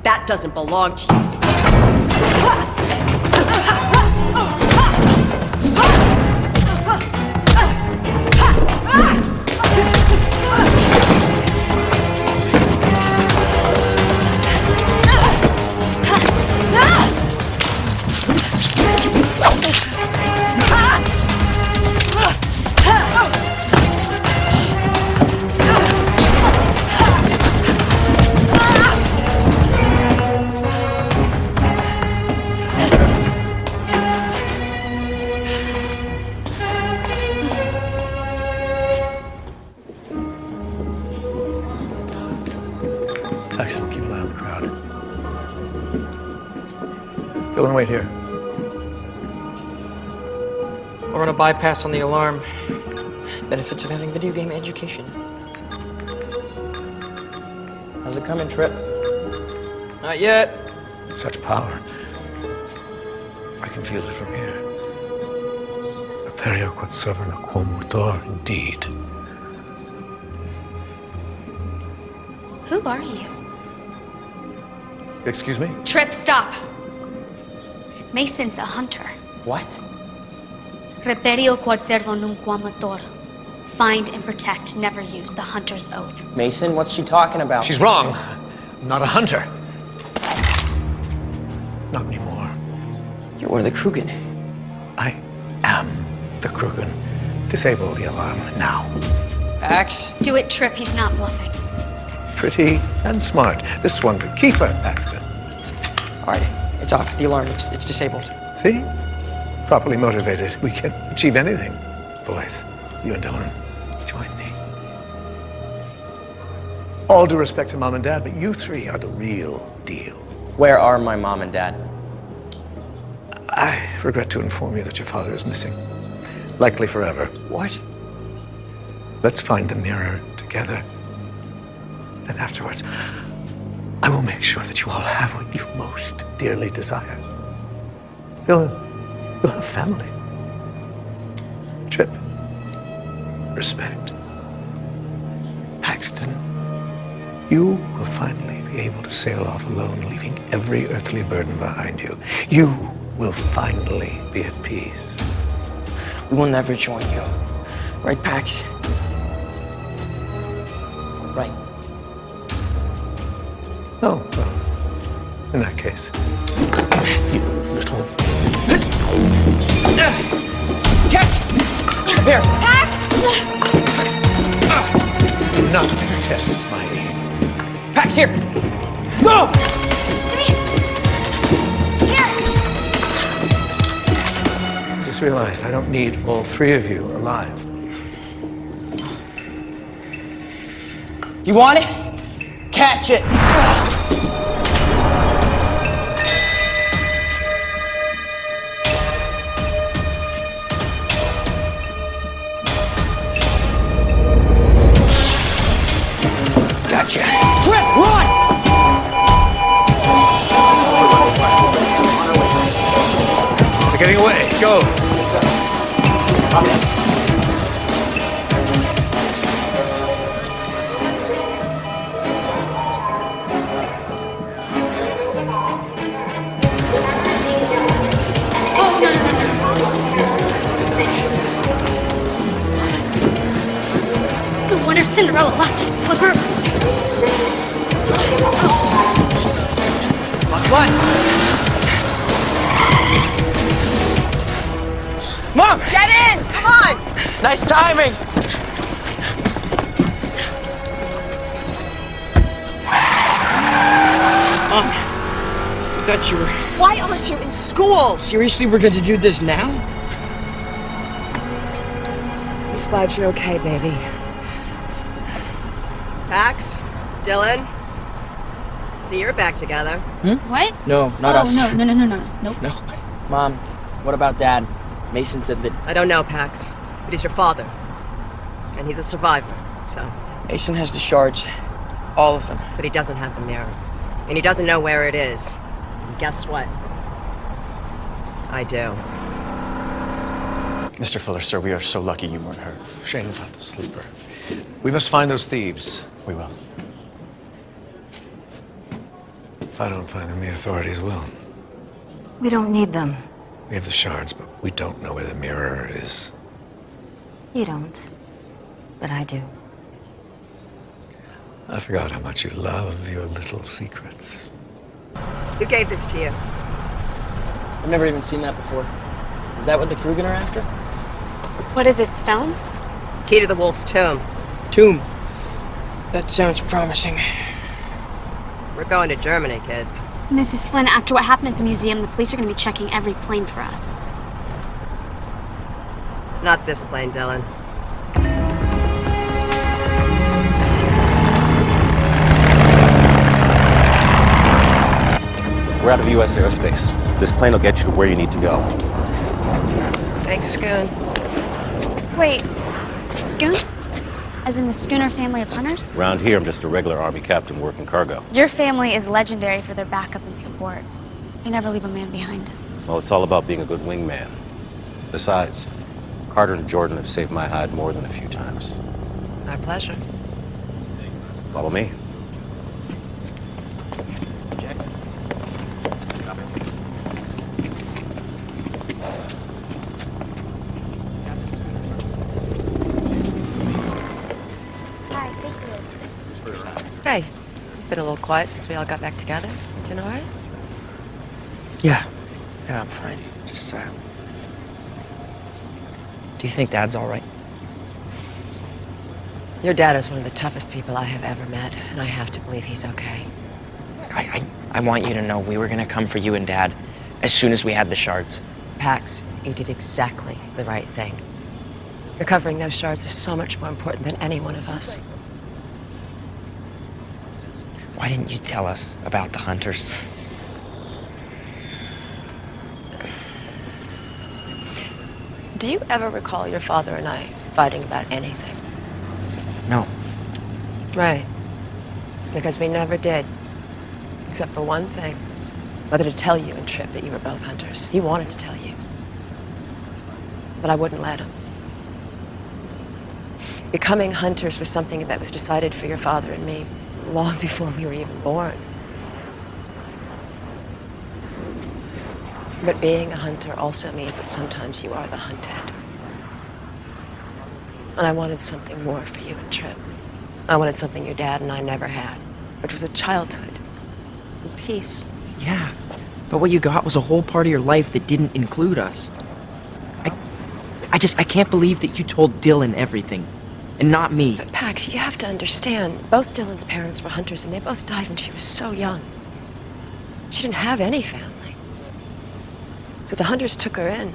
That doesn't belong to you. Excellent. Keep an eye on the crowd. Dylan, wait here. I'll run a bypass on the alarm. Benefits of having video game education. How's it coming, Trip? Not yet. Such power. I can feel it from here. Aperio quod sovereign quo motor, indeed. Who are you? Excuse me? Trip, stop. Mason's a hunter. What? Reperio quod servo num quamator. Find and protect, never use the hunter's oath. Mason, what's she talking about? She's wrong. I'm not a hunter. Not anymore. You're one of the Krugen. I am the Krugen. Disable the alarm now. Axe? Do it, Trip. He's not bluffing. Pretty and smart. This one for keeper, Paxton. All right, it's off. The alarm, it's disabled. See? Properly motivated, we can achieve anything. Boys, you and Dylan, join me. All due respect to Mom and Dad, but you three are the real deal. Where are my mom and dad? I regret to inform you that your father is missing. Likely forever. What? Let's find the mirror together. Then afterwards, I will make sure that you all have what you most dearly desire. You'll have family. Trip. Respect. Paxton, you will finally be able to sail off alone, leaving every earthly burden behind you. You will finally be at peace. We will never join you. Right, Pax? Right. Oh, well, in that case, you little... Catch! Here! Pax! Do not test my aim. Pax, here! Go! To me! Here! I just realized I don't need all three of you alive. You want it? Catch it! Gotcha. Trip, run! They're getting away. Go. No wonder Cinderella lost a slipper. What? Mom! Get in! Come on! Nice timing! Mom, I thought you were... Why aren't you in school? Seriously, we're going to do this now? I'm just glad you're okay, baby. Pax? Dylan? So you're back together. What? No, not us. No. Nope. No. Mom, what about Dad? Mason said that... I don't know, Pax, but he's your father. And he's a survivor, so... Mason has the shards. All of them. But he doesn't have the mirror. And he doesn't know where it is. And guess what? I do. Mr. Fuller, sir, we are so lucky you weren't hurt. Shame about the sleeper. We must find those thieves. We will. If I don't find them, the authorities will. We don't need them. We have the shards, but we don't know where the mirror is. You don't. But I do. I forgot how much you love your little secrets. Who gave this to you? I've never even seen that before. Is that what the Krugen are after? What is it, stone? It's the key to the wolf's tomb. Tomb. That sounds promising. We're going to Germany, kids. Mrs. Flynn, after what happened at the museum, the police are going to be checking every plane for us. Not this plane, Dylan. We're out of U.S. airspace. This plane will get you to where you need to go. Thanks, Scoon. Wait, Scoon? As in the Schooner family of hunters? Around here, I'm just a regular Army captain working cargo. Your family is legendary for their backup and support. They never leave a man behind. Well, it's all about being a good wingman. Besides, Carter and Jordan have saved my hide more than a few times. Our pleasure. Follow me. Hey, been a little quiet since we all got back together. Doing all right? Yeah, I'm fine. Just, do you think Dad's all right? Your dad is one of the toughest people I have ever met, and I have to believe he's okay. I want you to know we were gonna come for you and Dad as soon as we had the shards. Pax, you did exactly the right thing. Recovering those shards is so much more important than any one of us. Why didn't you tell us about the hunters? Do you ever recall your father and I fighting about anything? No. Right. Because we never did. Except for one thing. Whether to tell you and Tripp that you were both hunters. He wanted to tell you. But I wouldn't let him. Becoming hunters was something that was decided for your father and me long before we were even born. But being a hunter also means that sometimes you are the hunted. And I wanted something more for you and Tripp. I wanted something your dad and I never had, which was a childhood and peace. Yeah, but what you got was a whole part of your life that didn't include us. I can't believe that you told Dylan everything, and not me. But Pax, you have to understand, both Dylan's parents were hunters and they both died when she was so young. She didn't have any family. So the hunters took her in.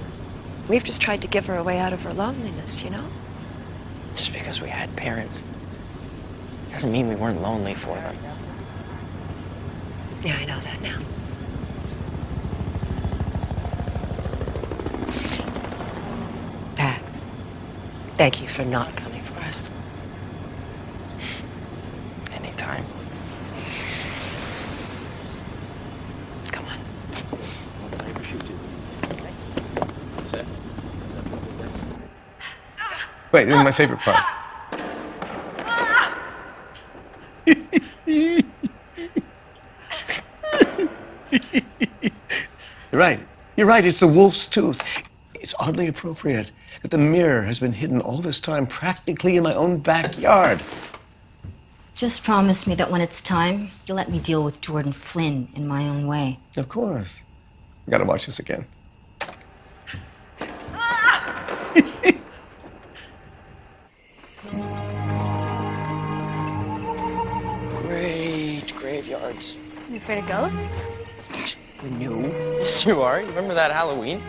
We've just tried to give her a way out of her loneliness, you know? Just because we had parents doesn't mean we weren't lonely for them. Yeah, I know that now. Pax, thank you for not coming for us. Anytime. Come on. Wait, this is my favorite part. You're right. You're right. It's the wolf's tooth. It's oddly appropriate that the mirror has been hidden all this time practically in my own backyard. Just promise me that when it's time, you'll let me deal with Jordan Flynn in my own way. Of course. I gotta watch this again. shards. You afraid of ghosts? No. Yes, you are. You remember that Halloween?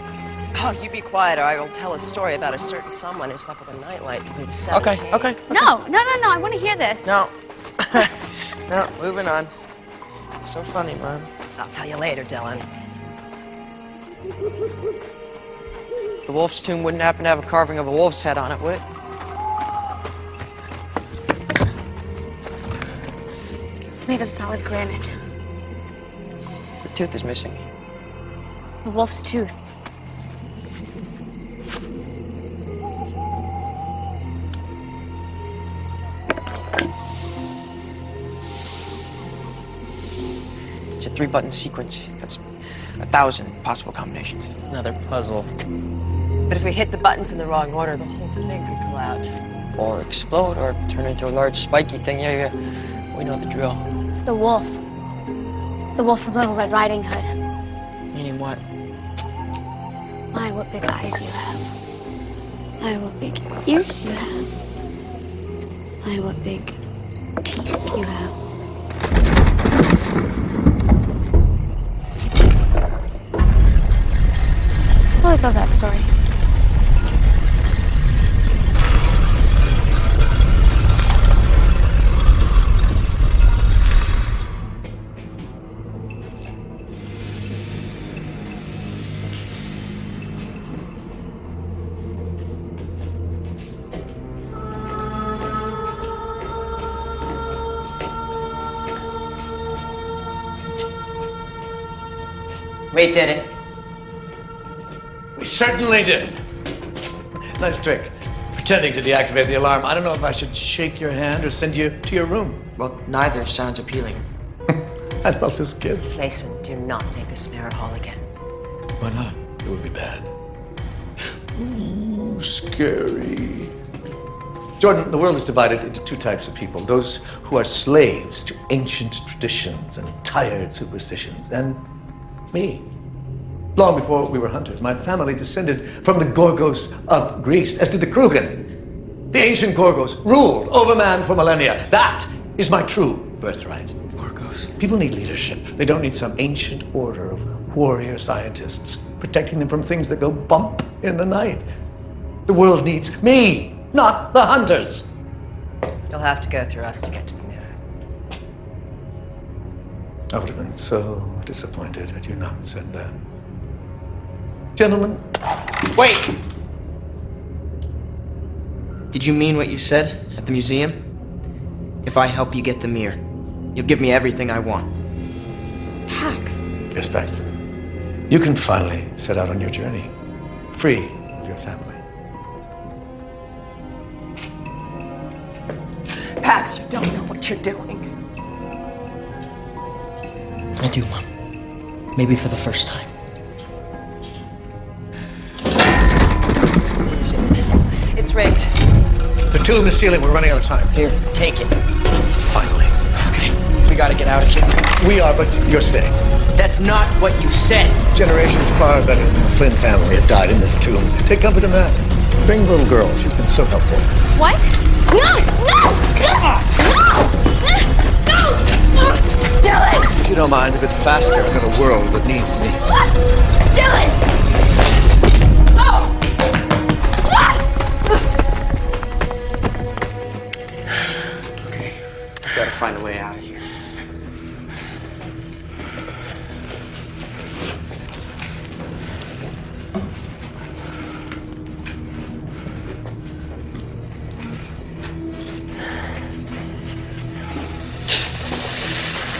Oh, you be quiet or I will tell a story about a certain someone who slept with a nightlight when he was 17. Okay. No. I want to hear this. No. No, moving on. So funny, Mom. I'll tell you later, Dylan. The wolf's tomb wouldn't happen to have a carving of a wolf's head on it, would it? It's made of solid granite. The tooth is missing. The wolf's tooth. It's a 3-button sequence. That's 1,000 possible combinations. Another puzzle. But if we hit the buttons in the wrong order, the whole thing could collapse. Or explode, or turn into a large spiky thing. Yeah. We know the drill. It's the wolf. It's the wolf from Little Red Riding Hood. Meaning what? My, what big eyes you have. My, what big ears you have. My, what big teeth you have. I always love that story. We did it. We certainly did. Nice trick. Pretending to deactivate the alarm. I don't know if I should shake your hand or send you to your room. Well, neither sounds appealing. I love this kid. Mason, do not make this mirror hall again. Why not? It would be bad. Ooh, scary. Jordan, the world is divided into 2 types of people. Those who are slaves to ancient traditions and tired superstitions. And me. Long before we were hunters, my family descended from the Gorgos of Greece, as did the Krugen. The ancient Gorgos ruled over man for millennia. That is my true birthright. Gorgos. People need leadership. They don't need some ancient order of warrior scientists protecting them from things that go bump in the night. The world needs me, not the hunters. You'll have to go through us to get to the mirror. I would have been so disappointed had you not said that. Gentlemen. Wait! Did you mean what you said at the museum? If I help you get the mirror, you'll give me everything I want. Pax. Yes, Paxton. You can finally set out on your journey, free of your family. Pax, you don't know what you're doing. I do, Mom. Maybe for the first time. It's rigged. The tomb is sealing. We're running out of time. Here, take it. Finally. Okay, we gotta get out of here. We are, but you're staying. That's not what you said. Generations far better than the Flynn family have died in this tomb. Take comfort in that. Bring the little girl. She's been so helpful. What? No! Dylan! If you don't mind, a bit faster. I've got a world that needs me. Dylan! Okay, I've gotta find a way out of here.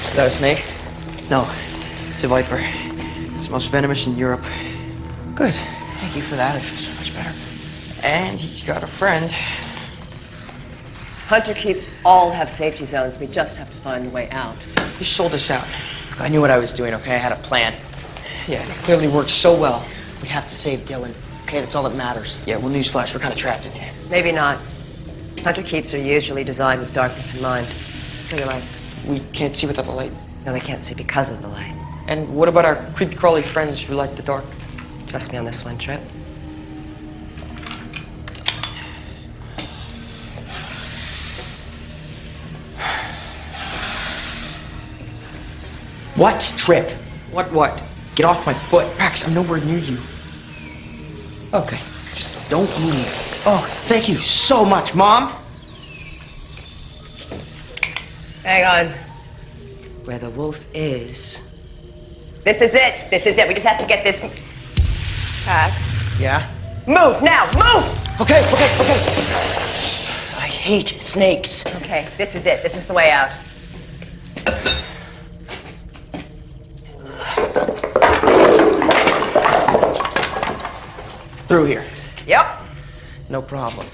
Is that a snake? No, it's a viper. It's the most venomous in Europe. Good. Thank you for that. I feel so much better. And he's got a friend. Hunter keeps all have safety zones. We just have to find a way out. He sold us out. I knew what I was doing, okay? I had a plan. Yeah, it clearly worked so well. We have to save Dylan. Okay, that's all that matters. Yeah, well, newsflash, we're kind of trapped in here. Maybe not. Hunter keeps are usually designed with darkness in mind. Turn your lights. We can't see without the light. No, we can't see because of the light. And what about our creepy-crawly friends who like the dark? Trust me on this one, Trip. What? Trip. What? Get off my foot. Max, I'm nowhere near you. Okay. Just don't move. Oh, thank you so much, Mom. Hang on. Where the wolf is. This is it. This is it. We just have to get this packed. Yeah? Move now. Move. Okay. I hate snakes. Okay, this is it. This is the way out. Through here. Yep. No problem.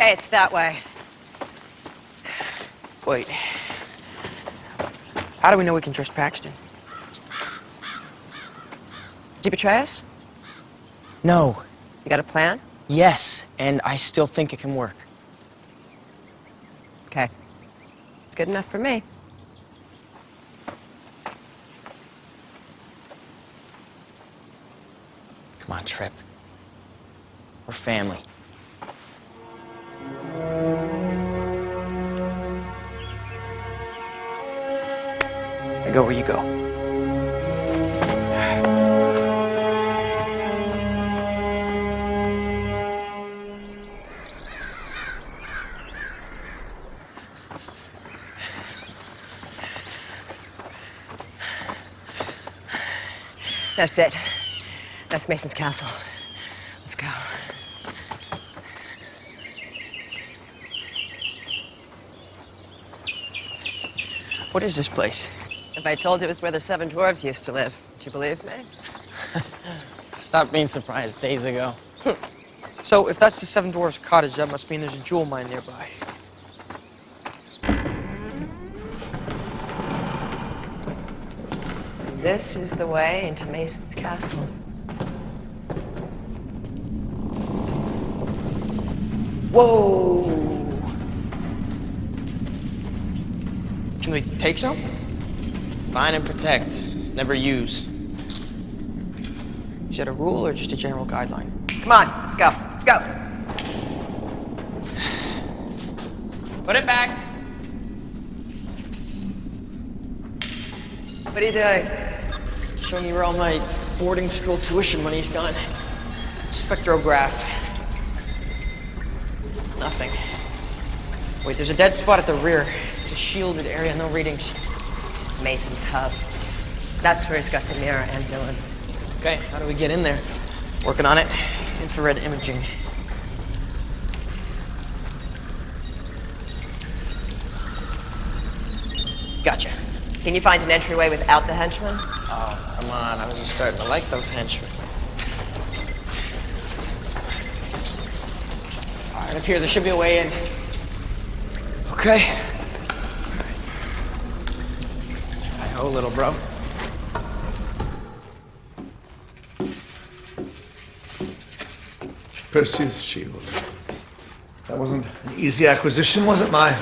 Okay, it's that way. Wait. How do we know we can trust Paxton? Did he betray us? No. You got a plan? Yes, and I still think it can work. Okay. It's good enough for me. Come on, Trip. We're family. I go where you go. That's it. That's Mason's castle. Let's go. What is this place? If I told you it was where the 7 dwarves used to live, would you believe me? Stopped being surprised days ago. So, if that's the 7 Dwarfs' cottage, that must mean there's a jewel mine nearby. This is the way into Mason's castle. Whoa! Can we take some? Find and protect. Never use. Is that a rule or just a general guideline? Come on, let's go. Let's go. Put it back. What are you doing? Showing you where all my boarding school tuition money's gone. Spectrograph. Nothing. Wait, there's a dead spot at the rear. It's a shielded area, no readings. Mason's hub. That's where he's got the mirror and Dylan. Okay, how do we get in there? Working on it. Infrared imaging. Gotcha. Can you find an entryway without the henchman? Oh, come on. I was just starting to like those henchmen. All right, up here, there should be a way in. Okay. Hi-ho, little bro. Perseus' shield. That wasn't an easy acquisition, was it, Mai?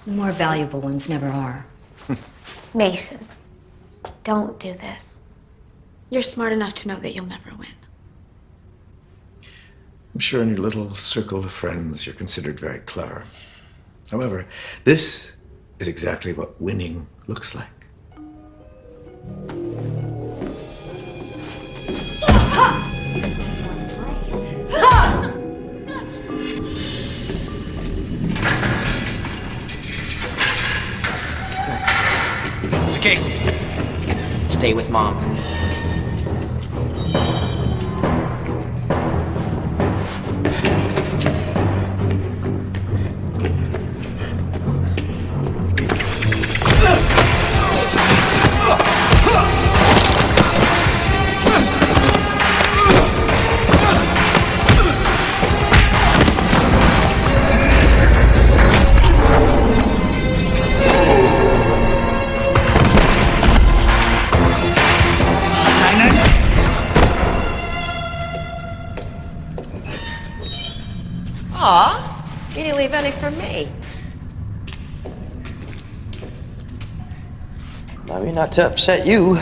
The more valuable ones never are. Mason, don't do this. You're smart enough to know that you'll never win. I'm sure in your little circle of friends you're considered very clever. However, this is exactly what winning looks like. It's okay. Stay with Mom. Aw, you didn't leave any for me. I mean, not to upset you.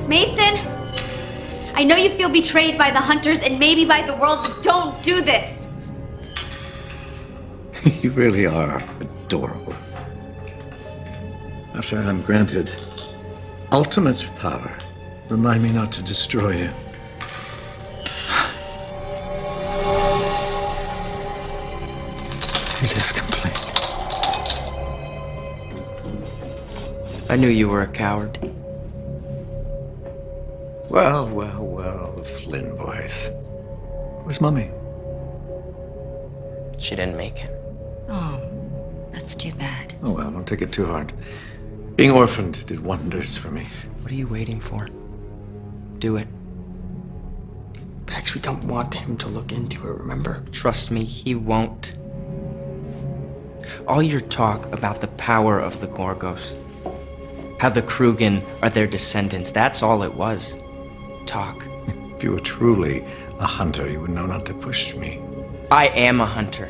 Mason! I know you feel betrayed by the hunters and maybe by the world, but don't do this! You really are adorable. After I'm granted ultimate power, remind me not to destroy you. It is complete. I knew you were a coward. Well, well, well, the Flynn boys. Where's Mummy? She didn't make it. Oh, that's too bad. Oh, well, don't take it too hard. Being orphaned did wonders for me. What are you waiting for? Do it. Pax, we don't want him to look into it, remember? Trust me, he won't. All your talk about the power of the Gorgos, how the Krugen are their descendants, that's all it was. Talk. If you were truly a hunter, you would know not to push me. I am a hunter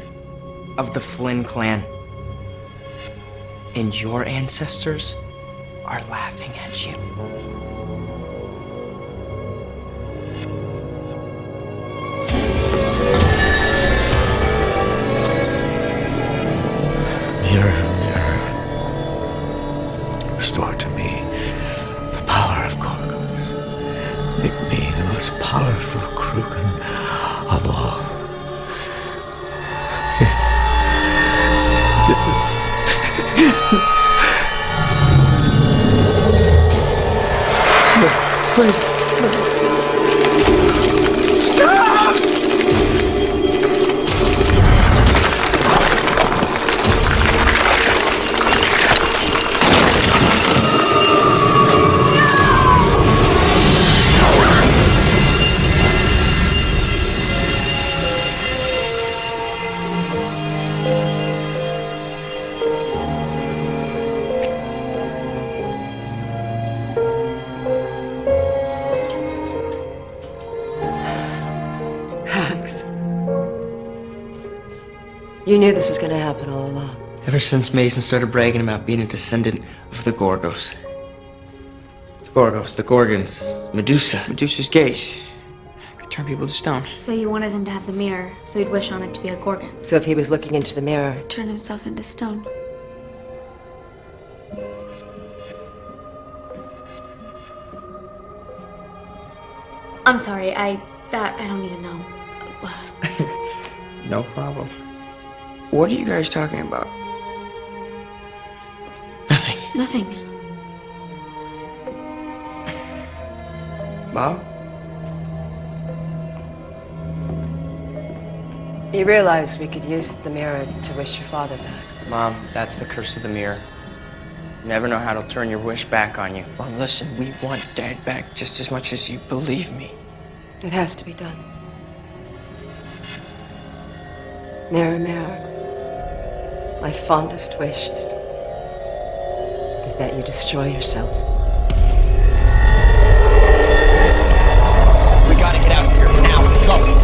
of the Flynn clan. And your ancestors are laughing at you. Mirror, mirror, restore to me the power of Gorgos. Make me the most powerful Krugen of all. Stop! Pax. You knew this was gonna happen all along. Ever since Mason started bragging about being a descendant of the Gorgos. The Gorgos, the Gorgons, Medusa. Medusa's gaze could turn people to stone. So you wanted him to have the mirror, so he'd wish on it to be a Gorgon. So if he was looking into the mirror, Turn himself into stone. I'm sorry, I don't need to know. No problem. What are you guys talking about? Nothing. Bob? you realized we could use the mirror to wish your father back. Mom, that's the curse of the mirror. You never know how to turn your wish back on you. Mom, listen, we want Dad back just as much as you believe me. It has to be done. Mirror, mirror, my fondest wish is that you destroy yourself. We gotta get out of here now. Go.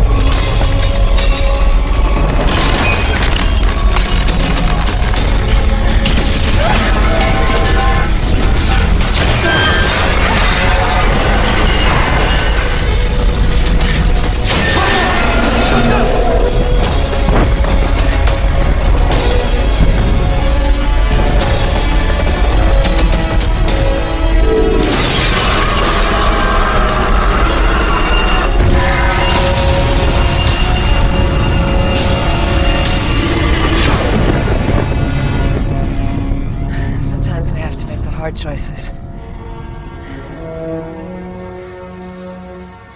Sometimes we have to make the hard choices.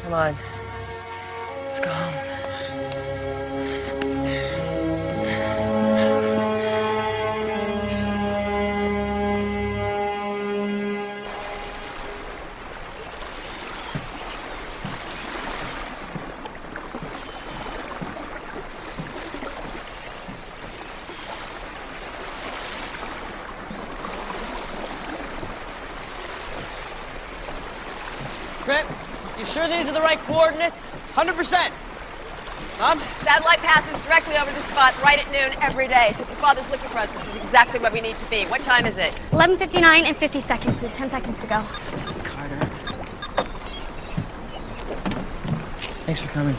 Come on. Let's go home. Crip, you sure these are the right coordinates? 100%. Mom? Satellite passes directly over the spot right at noon every day. So if your father's looking for us, this is exactly where we need to be. What time is it? 11:59 and 50 seconds. We have 10 seconds to go. Thanks for coming.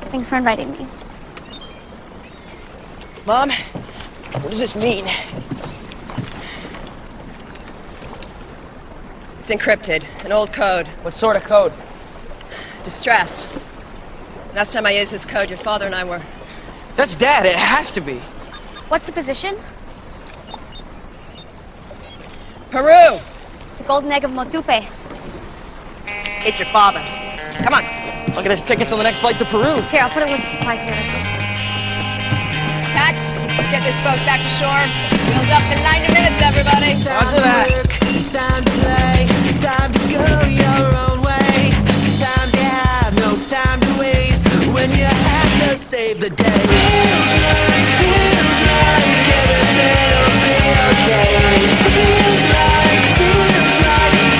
Thanks for inviting me. Mom, what does this mean? It's encrypted. An old code. What sort of code? Distress. Last time I used this code, your father and I were... That's Dad. It has to be. What's the position? Peru! The golden egg of Motupe. It's your father. Come on. I'll get us tickets on the next flight to Peru. Here, I'll put a list of supplies together. Pax, get this boat back to shore. Wheels up in 90 minutes, everybody. Roger that. Time to play, time to go your own way. Sometimes you have no time to waste when you have to save the day. Feels like everything'll be okay. Feels like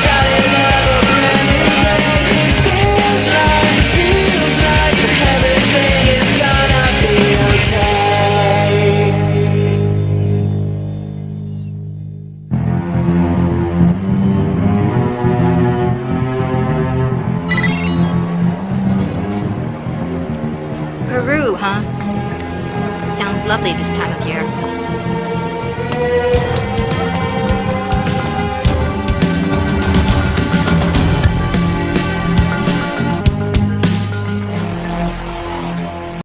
starting up a brand new day. Feels like everything is gonna be okay. Peru, huh? Sounds lovely this time of year.